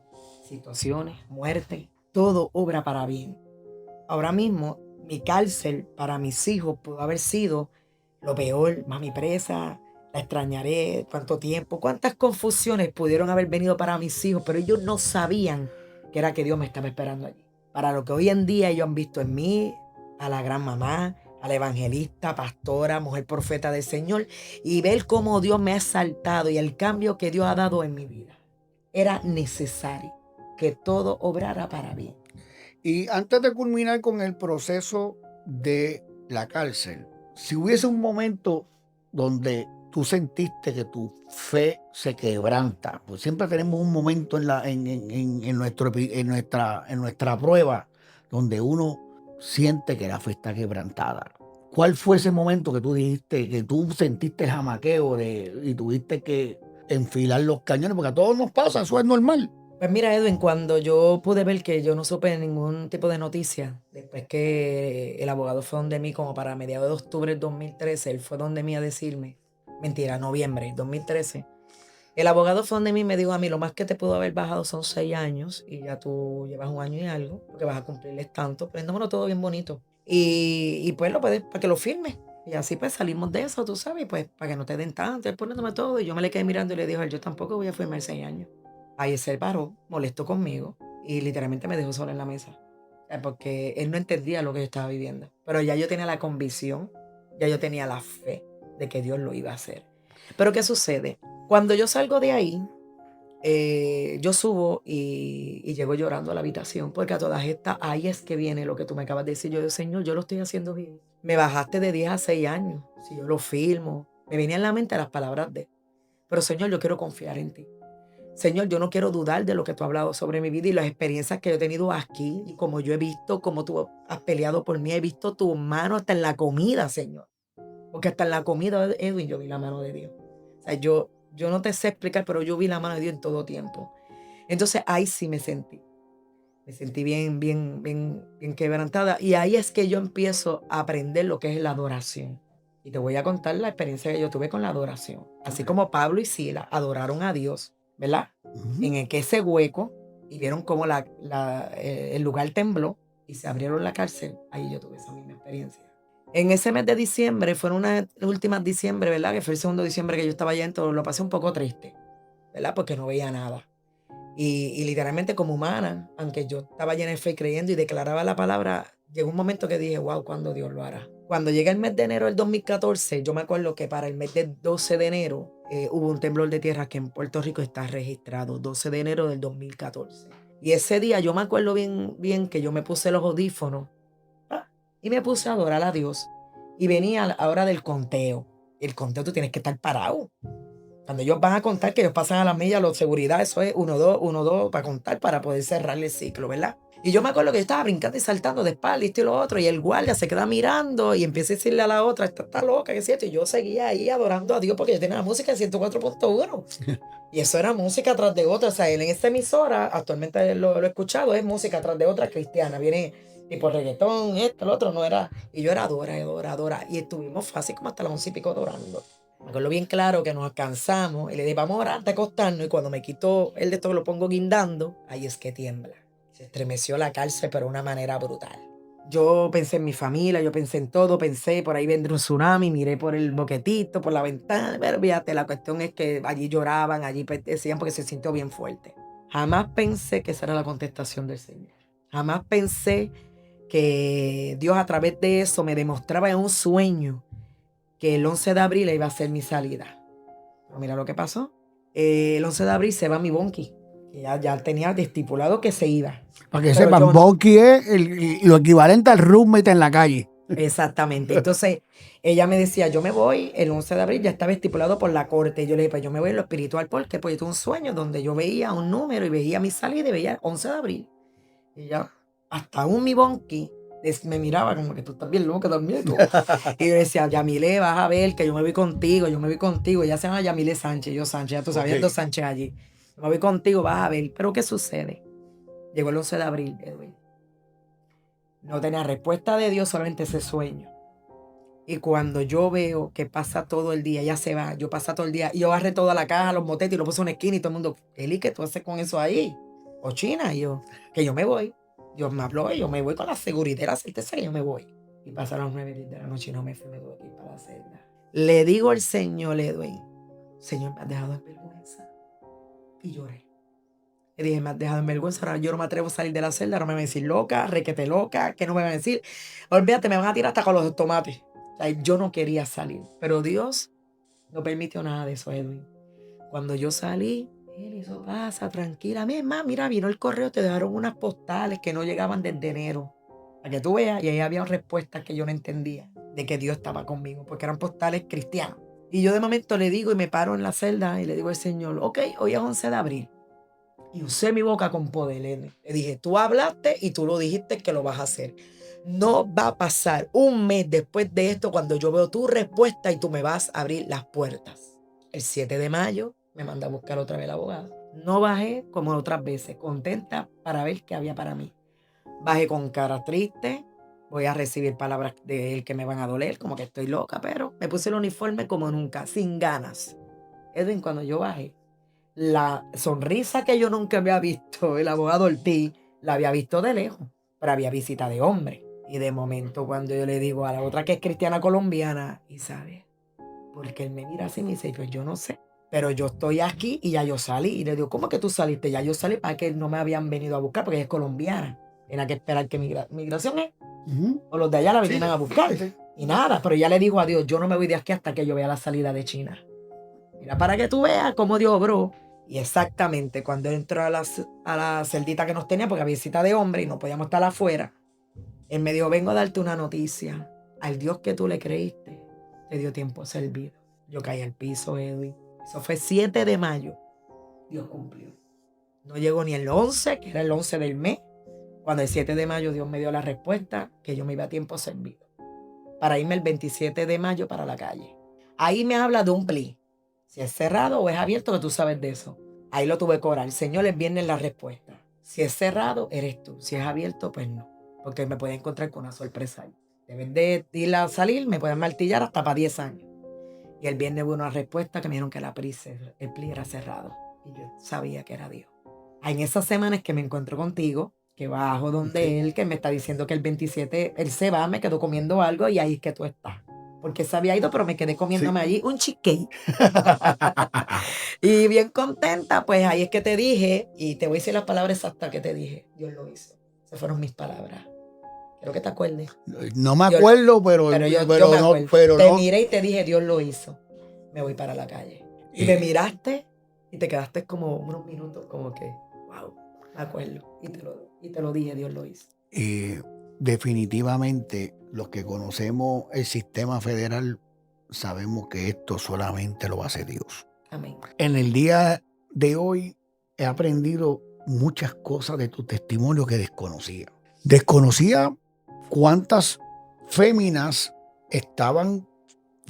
situaciones, muerte, todo obra para bien. Ahora mismo, mi cárcel para mis hijos pudo haber sido lo peor, mami presa, la extrañaré, cuánto tiempo, cuántas confusiones pudieron haber venido para mis hijos, pero ellos no sabían que era que Dios me estaba esperando allí. Para lo que hoy en día ellos han visto en mí, a la gran mamá, a la evangelista, pastora, mujer profeta del Señor, y ver cómo Dios me ha exaltado y el cambio que Dios ha dado en mi vida. Era necesario que todo obrara para bien. Y antes de culminar con el proceso de la cárcel, si hubiese un momento donde tú sentiste que tu fe se quebranta, pues siempre tenemos un momento en nuestra prueba donde uno siente que la fe está quebrantada. ¿Cuál fue ese momento que tú dijiste, que tú sentiste el jamaqueo y tuviste que enfilar los cañones? Porque a todos nos pasa, eso es normal. Pues mira, Edwin, cuando yo pude ver que yo no supe ningún tipo de noticia, después que el abogado fue donde mí, como para mediados de octubre del 2013, él fue donde mí a decirme, mentira, noviembre 2013, el abogado fue donde mí y me dijo a mí, lo más que te pudo haber bajado son 6 años, y ya tú llevas 1 año y algo, porque vas a cumplirles tanto, prendámonos todo bien bonito. Y pues lo puedes, para que lo firme. Y así pues salimos de eso, tú sabes, pues para que no te den tanto, él poniéndome todo. Y yo me le quedé mirando y le dije, yo tampoco voy a firmar 6 años. Ahí él se paró, molestó conmigo y literalmente me dejó sola en la mesa. Porque él no entendía lo que yo estaba viviendo. Pero ya yo tenía la convicción, ya yo tenía la fe de que Dios lo iba a hacer. Pero ¿qué sucede? Cuando yo salgo de ahí, yo subo y llego llorando a la habitación, porque a todas estas, ahí es que viene lo que tú me acabas de decir. Yo digo, Señor, yo lo estoy haciendo bien. Me bajaste de 10 a 6 años, si yo lo filmo. Me venían en la mente las palabras de él. Pero Señor, yo quiero confiar en ti. Señor, yo no quiero dudar de lo que tú has hablado sobre mi vida y las experiencias que yo he tenido aquí, y como yo he visto, como tú has peleado por mí, he visto tu mano hasta en la comida, Señor. Porque hasta en la comida, Edwin, yo vi la mano de Dios. O sea, yo no te sé explicar, pero yo vi la mano de Dios en todo tiempo. Entonces ahí sí me sentí. Me sentí bien, bien, bien, bien quebrantada. Y ahí es que yo empiezo a aprender lo que es la adoración. Y te voy a contar la experiencia que yo tuve con la adoración. Así como Pablo y Sila adoraron a Dios, ¿verdad? En ese hueco, y vieron cómo el lugar tembló y se abrieron la cárcel. Ahí yo tuve esa misma experiencia. En ese mes de diciembre, fueron unas últimas diciembre, ¿verdad? Que fue el segundo diciembre que yo estaba allá, entonces lo pasé un poco triste, ¿verdad? Porque no veía nada. Y literalmente como humana, aunque yo estaba llena de fe creyendo y declaraba la palabra, llegó un momento que dije, wow, ¿cuándo Dios lo hará? Cuando llega el mes de enero del 2014, yo me acuerdo que para el mes del 12 de enero hubo un temblor de tierra que en Puerto Rico está registrado, 12 de enero del 2014. Y ese día yo me acuerdo bien, bien que yo me puse los audífonos y me puse a adorar a Dios. Y venía a la hora del conteo. El conteo tú tienes que estar parado. Cuando ellos van a contar, que ellos pasan a la milla, la seguridad, eso es 1, 2, 1, 2, para contar, para poder cerrar el ciclo, ¿verdad? Y yo me acuerdo que yo estaba brincando y saltando de espalda, esto y lo otro, y el guardia se queda mirando y empieza a decirle a la otra, esta está loca, ¿qué es cierto? Y yo seguía ahí adorando a Dios porque yo tenía la música en 104.1. Y eso era música tras de otra. O sea, él en esta emisora, actualmente lo he escuchado, es música tras de otra cristiana. Viene tipo reggaetón, esto, lo otro, no era. Y yo era adora. Y estuvimos fácil como hasta las 11 y pico adorando. Me acuerdo bien claro que nos alcanzamos y le dije, vamos a orar antes de acostarnos. Y cuando me quito el de todo, lo pongo guindando, ahí es que tiembla. Se estremeció la cárcel, pero de una manera brutal. Yo pensé en mi familia, yo pensé en todo, pensé por ahí vendrá un tsunami, miré por el boquetito, por la ventana, pero fíjate, la cuestión es que allí lloraban, allí decían porque se sintió bien fuerte. Jamás pensé que esa era la contestación del Señor. Jamás pensé que Dios a través de eso me demostraba en un sueño que el 11 de abril iba a ser mi salida. Pero mira lo que pasó. El 11 de abril se va mi Bonqui, que ya tenía estipulado que se iba. Para que Pero sepan, yo no. Bonqui es lo equivalente al roommate en la calle. Exactamente. Entonces, ella me decía, yo me voy el 11 de abril, ya estaba estipulado por la corte. Y yo le dije, pues yo me voy en lo espiritual, porque pues yo tuve un sueño donde yo veía un número y veía mi salida y veía 11 de abril. Y ya, hasta un mi Bonqui me miraba como que tú estás bien loca también. Tú. Y yo decía, Yamile, vas a ver que yo me voy contigo, yo me voy contigo. Ella se llama Yamile Sánchez, yo Sánchez, ya tú sabías, dos Sánchez allí. Yo me voy contigo, vas a ver. Pero ¿qué sucede? Llegó el 11 de abril, Edwin. No tenía respuesta de Dios, solamente ese sueño. Y cuando yo veo que pasa todo el día, ella se va, yo pasa todo el día, y yo agarré toda la caja, los motetes y lo puse en una esquina y todo el mundo, Eli, ¿qué tú haces con eso ahí? O China, y yo, que yo me voy. Dios me habló y yo me voy con la seguridad, la certeza que yo me voy. Y pasaron 9 de la noche y no me fui, me tuve que ir para la celda. Le digo al Señor, Edwin, Señor, me has dejado en vergüenza. Y lloré. Le dije, me has dejado en vergüenza, ahora yo no me atrevo a salir de la celda, no me van a decir loca, requete loca, que no me van a decir. Olvídate, me van a tirar hasta con los tomates. O sea, yo no quería salir, pero Dios no permitió nada de eso, Edwin. Cuando yo salí, él hizo, pasa, tranquila. Mira, vino el correo, te dejaron unas postales que no llegaban desde enero. Para que tú veas, y ahí había respuestas que yo no entendía, de que Dios estaba conmigo, porque eran postales cristianos. Y yo de momento le digo y me paro en la celda y le digo al Señor, ok, hoy es 11 de abril. Y usé mi boca con poder. Le dije, tú hablaste y tú lo dijiste que lo vas a hacer. No va a pasar un mes después de esto cuando yo veo tu respuesta y tú me vas a abrir las puertas. El 7 de mayo me manda a buscar otra vez el abogado. No bajé como otras veces, contenta para ver qué había para mí. Bajé con cara triste, voy a recibir palabras de él que me van a doler, como que estoy loca, pero me puse el uniforme como nunca, sin ganas. Edwin, cuando yo bajé, la sonrisa que yo nunca había visto, el abogado Ortiz, la había visto de lejos, pero había visita de hombre. Y de momento cuando yo le digo a la otra que es cristiana colombiana, y sabe, porque él me mira así y me dice, pues yo no sé, pero yo estoy aquí y ya yo salí. Y le digo, ¿cómo que tú saliste? Ya yo salí, para que no me habían venido a buscar porque ella es colombiana. Tenía que esperar que migración es. O los de allá la vinieran a buscar. Y nada, pero ya le digo a Dios, yo no me voy de aquí hasta que yo vea la salida de China. Mira, para que tú veas cómo Dios obró. Y exactamente cuando entró a la celdita que nos tenía, porque había cita de hombre y no podíamos estar afuera, él me dijo, vengo a darte una noticia. Al Dios que tú le creíste, te dio tiempo servido. Yo caí al piso, Edwin. Eso fue 7 de mayo. Dios cumplió. No llegó ni el 11, que era el 11 del mes. Cuando el 7 de mayo Dios me dio la respuesta que yo me iba a tiempo servido. Para irme el 27 de mayo para la calle. Ahí me habla de un plea. Si es cerrado o es abierto, que tú sabes de eso. Ahí lo tuve que orar. Señor, les viene la respuesta. Si es cerrado, eres tú. Si es abierto, pues no. Porque me puede encontrar con una sorpresa ahí. Deben de ir a salir, me pueden martillar hasta para 10 años. Y el viernes hubo una respuesta que me dijeron que el plea era cerrado. Y yo sabía que era Dios. En esas semanas que me encuentro contigo, que bajo donde él, que me está diciendo que el 27, él se va, me quedó comiendo algo y ahí es que tú estás. Porque se había ido, pero me quedé comiéndome allí un cheesecake. Y bien contenta, pues ahí es que te dije, y te voy a decir las palabras exactas que te dije. Dios lo hizo. Esas fueron mis palabras. Quiero que te acuerdes. No me acuerdo, pero yo me no, acuerdo. pero te no. miré y te dije, Dios lo hizo. Me voy para la calle. Y me miraste y te quedaste como unos minutos como que, wow, me acuerdo. Y te lo dije, Dios lo hizo. Definitivamente, los que conocemos el sistema federal sabemos que esto solamente lo hace Dios. Amén. En el día de hoy he aprendido muchas cosas de tu testimonio que desconocía. Desconocía cuántas féminas estaban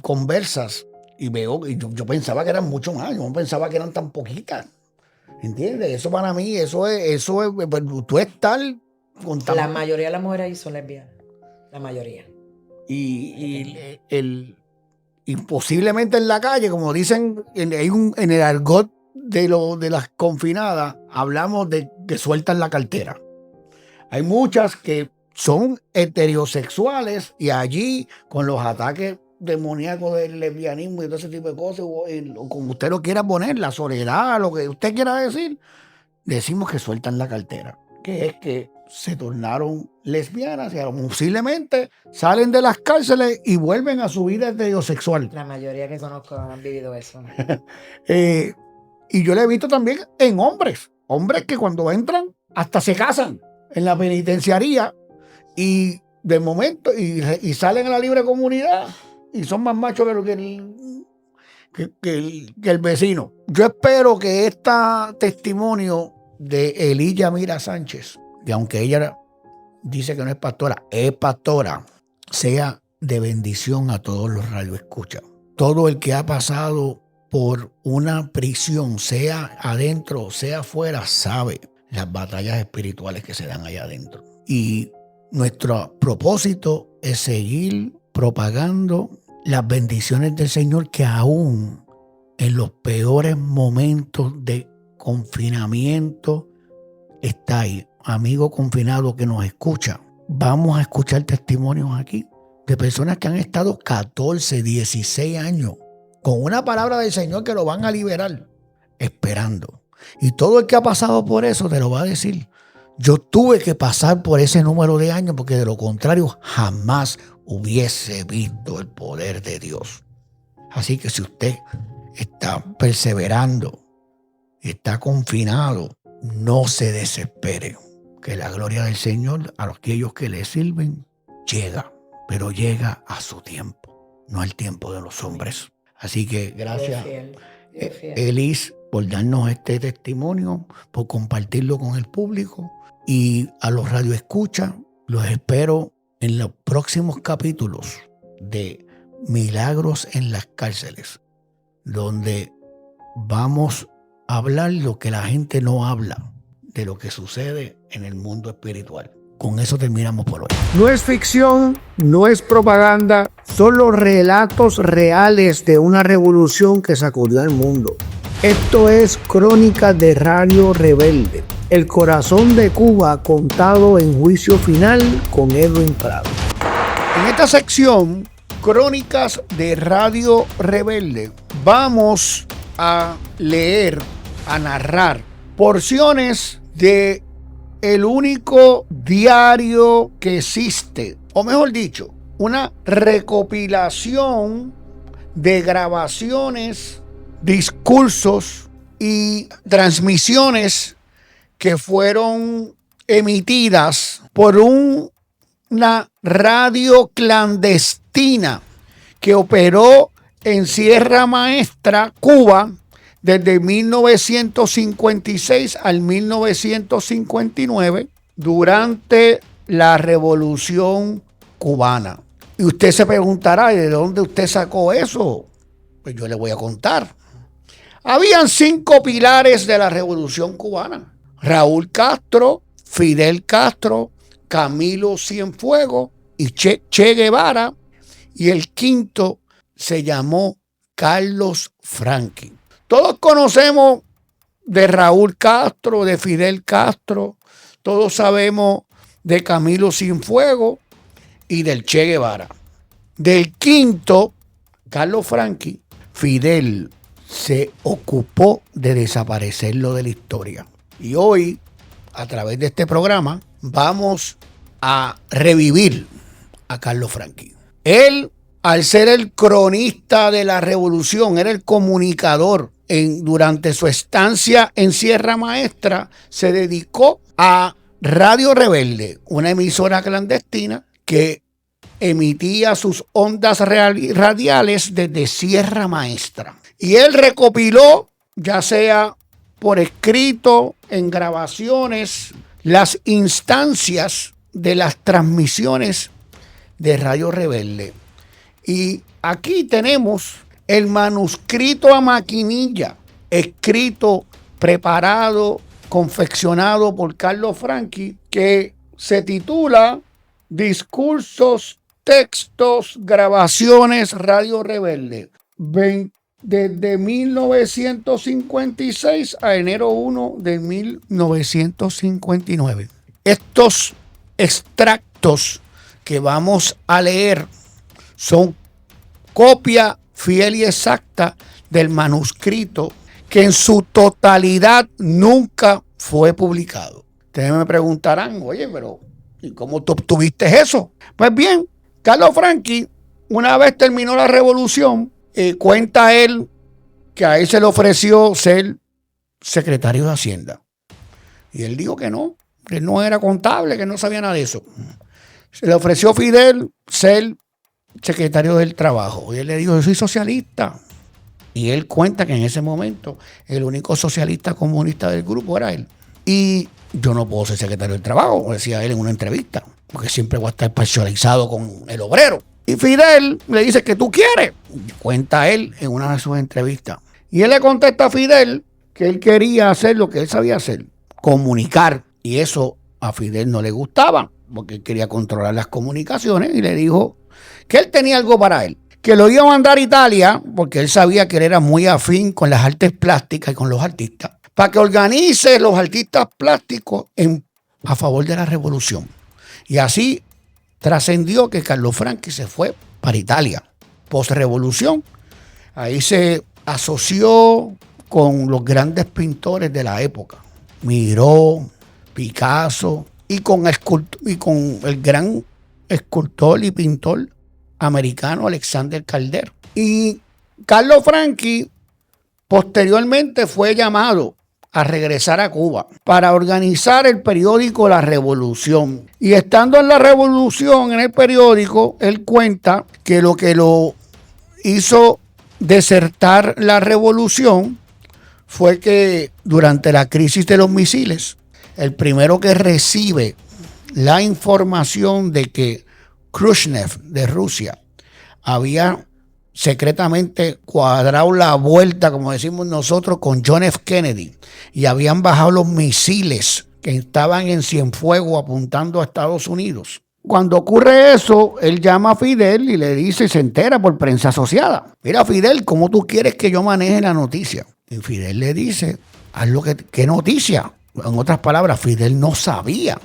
conversas y yo pensaba que eran mucho más, yo no pensaba que eran tan poquitas. ¿Entiendes? Eso para mí, eso es tú estar con La mayoría de las mujeres ahí son lesbianas. La mayoría. Y posiblemente en la calle, como dicen en el argot de las confinadas, hablamos de que sueltan la cartera. Hay muchas que son heterosexuales y allí con los ataques demoníacos del lesbianismo y todo ese tipo de cosas, o como usted lo quiera poner, la soledad, lo que usted quiera decir, decimos que sueltan la cartera, que es que se tornaron lesbianas y posiblemente salen de las cárceles y vuelven a su vida heterosexual. La mayoría que conozco han vivido eso. Y yo lo he visto también en hombres que cuando entran hasta se casan en la penitenciaría y de momento y salen a la libre comunidad y son más machos que el vecino. Yo espero que este testimonio de Elilla Mira Sánchez, que aunque ella dice que no es pastora, sea de bendición a todos los radioescuchas. Todo el que ha pasado por una prisión, sea adentro, sea afuera, sabe las batallas espirituales que se dan allá adentro. Y nuestro propósito es seguir propagando las bendiciones del Señor, que aún en los peores momentos de confinamiento está ahí. Amigo confinado que nos escucha, vamos a escuchar testimonios aquí de personas que han estado 14, 16 años con una palabra del Señor que lo van a liberar, esperando. Y todo el que ha pasado por eso te lo va a decir. Yo tuve que pasar por ese número de años porque de lo contrario jamás hubiese visto el poder de Dios. Así que si usted está perseverando, está confinado, no se desespere, que la gloria del Señor a aquellos que le sirven llega, pero llega a su tiempo, no al tiempo de los hombres. Así que gracias, Elis, por darnos este testimonio, por compartirlo con el público, y a los radioescuchas los espero en los próximos capítulos de Milagros en las Cárceles, donde vamos a hablar lo que la gente no habla, de lo que sucede en el mundo espiritual. Con eso terminamos por hoy. No es ficción, no es propaganda, son los relatos reales de una revolución que sacudió al mundo. Esto es Crónicas de Radio Rebelde. El corazón de Cuba contado en juicio final con Edwin Prado. En esta sección, Crónicas de Radio Rebelde, vamos a leer, a narrar porciones de el único diario que existe, o mejor dicho, una recopilación de grabaciones, discursos y transmisiones que fueron emitidas por una radio clandestina que operó en Sierra Maestra, Cuba, desde 1956 al 1959, durante la Revolución Cubana. Y usted se preguntará, ¿de dónde usted sacó eso? Pues yo le voy a contar. Habían 5 pilares de la Revolución Cubana: Raúl Castro, Fidel Castro, Camilo Cienfuegos y Che Guevara, y el quinto se llamó Carlos Franqui. Todos conocemos de Raúl Castro, de Fidel Castro, todos sabemos de Camilo Cienfuegos y del Che Guevara. Del quinto, Carlos Franqui, Fidel se ocupó de desaparecerlo de la historia. Y hoy, a través de este programa, vamos a revivir a Carlos Franqui. Él, al ser el cronista de la revolución, era el comunicador. Durante su estancia en Sierra Maestra, se dedicó a Radio Rebelde, una emisora clandestina que emitía sus ondas radiales desde Sierra Maestra. Y él recopiló, ya sea por escrito, en grabaciones, las instancias de las transmisiones de Radio Rebelde. Y aquí tenemos el manuscrito a maquinilla, escrito, preparado, confeccionado por Carlos Franqui, que se titula Discursos, Textos, Grabaciones, Radio Rebelde, desde 1956 a enero 1 de 1959. Estos extractos que vamos a leer son copia fiel y exacta del manuscrito, que en su totalidad nunca fue publicado. Ustedes me preguntarán, oye, pero ¿y cómo tú obtuviste eso? Pues bien, Carlos Franqui, una vez terminó la revolución, cuenta él que a él se le ofreció ser secretario de Hacienda. Y él dijo que no era contable, que no sabía nada de eso. Se le ofreció Fidel ser secretario del Trabajo. Y él le dijo, yo soy socialista. Y él cuenta que en ese momento el único socialista comunista del grupo era él. Y yo no puedo ser secretario del Trabajo, decía él en una entrevista, porque siempre voy a estar parcializado con el obrero. Y Fidel le dice, ¿qué tú quieres? Y cuenta él en una de sus entrevistas. Y él le contesta a Fidel que él quería hacer lo que él sabía hacer, comunicar. Y eso a Fidel no le gustaba, porque él quería controlar las comunicaciones, y le dijo que él tenía algo para él, que lo iba a mandar a Italia, porque él sabía que él era muy afín con las artes plásticas y con los artistas, para que organice los artistas plásticos a favor de la revolución. Y así trascendió que Carlos Franqui se fue para Italia, post-revolución. Ahí se asoció con los grandes pintores de la época, Miró, Picasso, y con el gran escultor y pintor americano Alexander Calder. Y Carlos Franqui posteriormente fue llamado a regresar a Cuba para organizar el periódico La Revolución. Y estando en La Revolución, en el periódico, él cuenta que lo hizo desertar la revolución fue que durante la crisis de los misiles, el primero que recibe la información de que Khrushchev de Rusia había secretamente cuadrado la vuelta, como decimos nosotros, con John F. Kennedy, y habían bajado los misiles que estaban en Cienfuegos apuntando a Estados Unidos. Cuando ocurre eso, él llama a Fidel y le dice, y se entera por prensa asociada, mira Fidel, ¿cómo tú quieres que yo maneje la noticia? Y Fidel le dice, haz lo que, ¿qué noticia? En otras palabras, Fidel no sabía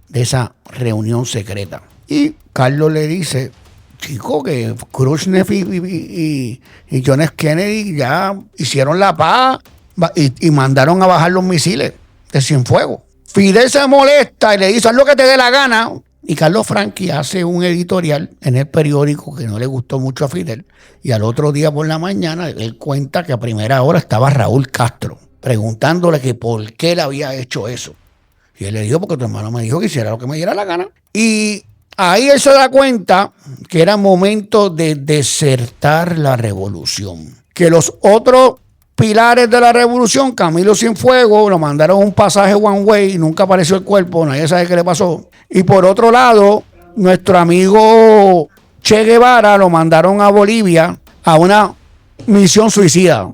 de esa reunión secreta. Y Carlos le dice, chico, que Khrushchev y John F. Kennedy ya hicieron la paz y mandaron a bajar los misiles de Cienfuegos. Fidel se molesta y le dice, haz lo que te dé la gana. Y Carlos Franchi hace un editorial en el periódico que no le gustó mucho a Fidel. Y al otro día por la mañana, él cuenta que a primera hora estaba Raúl Castro preguntándole que por qué él había hecho eso. Y él le dijo, porque tu hermano me dijo que hiciera lo que me diera la gana. Y ahí él se da cuenta que era momento de desertar la revolución. Que los otros pilares de la revolución, Camilo Cienfuegos, lo mandaron un pasaje one way y nunca apareció el cuerpo, nadie sabe qué le pasó. Y por otro lado, nuestro amigo Che Guevara lo mandaron a Bolivia a una misión suicida.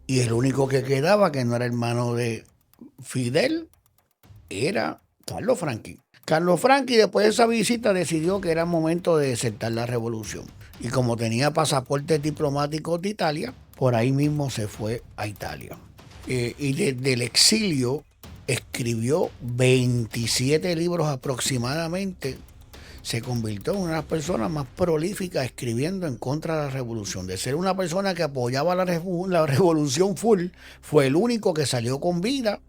Y el único que quedaba, que no era hermano de Fidel, era Carlos Franchi. Carlos Franchi, después de esa visita, decidió que era momento de desertar la revolución. Y como tenía pasaportes diplomáticos de Italia, por ahí mismo se fue a Italia. Y desde el exilio escribió 27 libros aproximadamente. Se convirtió en una de las personas más prolíficas escribiendo en contra de la revolución. De ser una persona que apoyaba la revolución full, fue el único que salió con vida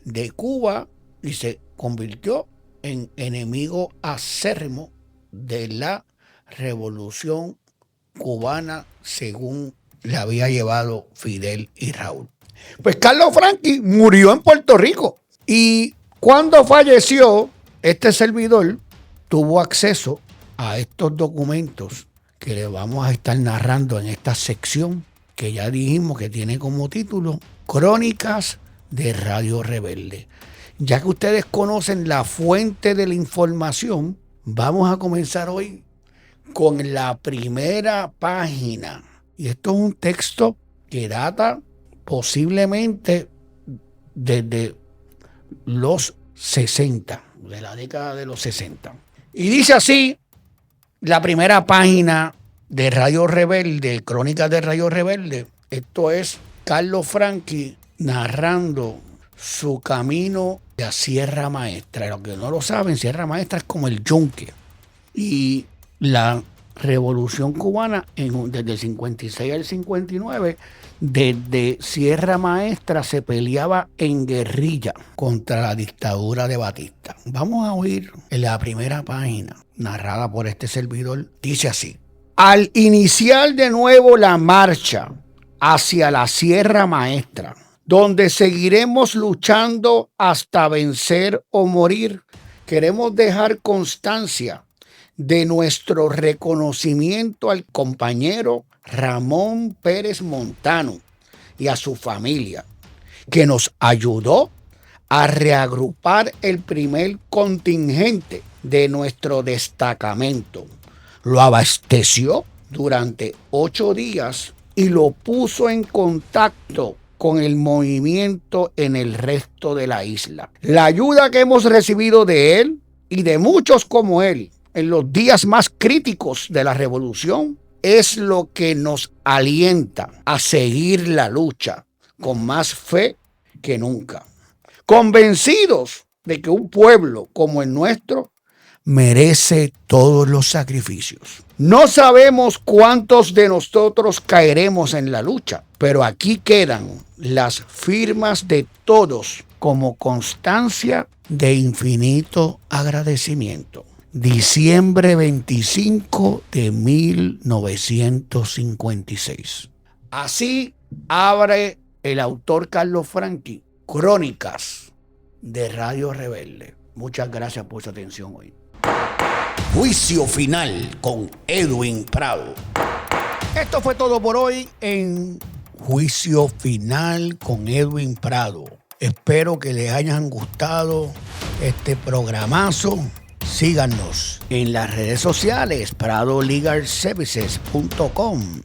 de Cuba y se convirtió en enemigo acérrimo de la revolución cubana, según le había llevado Fidel y Raúl. Pues Carlos Franchi murió en Puerto Rico y cuando falleció, este servidor tuvo acceso a estos documentos que le vamos a estar narrando en esta sección que ya dijimos que tiene como título Crónicas de Radio Rebelde. Ya que ustedes conocen la fuente de la información, vamos a comenzar hoy con la primera página. Y esto es un texto que data posiblemente desde los 60, de la década de los 60. Y dice así la primera página de Radio Rebelde, Crónicas de Radio Rebelde. Esto es Carlos Franchi narrando su camino a Sierra Maestra. Los que no lo saben, Sierra Maestra es como el yunque. Y la revolución cubana, desde el 56 al 59, desde Sierra Maestra se peleaba en guerrilla contra la dictadura de Batista. Vamos a oír en la primera página, narrada por este servidor. Dice así: al iniciar de nuevo la marcha hacia la Sierra Maestra, donde seguiremos luchando hasta vencer o morir, queremos dejar constancia de nuestro reconocimiento al compañero Ramón Pérez Montano y a su familia, que nos ayudó a reagrupar el primer contingente de nuestro destacamento. Lo abasteció durante 8 días y lo puso en contacto con el movimiento en el resto de la isla. La ayuda que hemos recibido de él y de muchos como él en los días más críticos de la revolución es lo que nos alienta a seguir la lucha con más fe que nunca, convencidos de que un pueblo como el nuestro merece todos los sacrificios. No sabemos cuántos de nosotros caeremos en la lucha, pero aquí quedan las firmas de todos como constancia de infinito agradecimiento. Diciembre 25 de 1956. Así abre el autor Carlos Franchi Crónicas de Radio Rebelde. Muchas gracias por su atención hoy. Juicio final con Edwin Prado. Esto fue todo por hoy en Juicio Final con Edwin Prado. Espero que les hayan gustado este programazo. Síganos en las redes sociales, pradolegalservices.com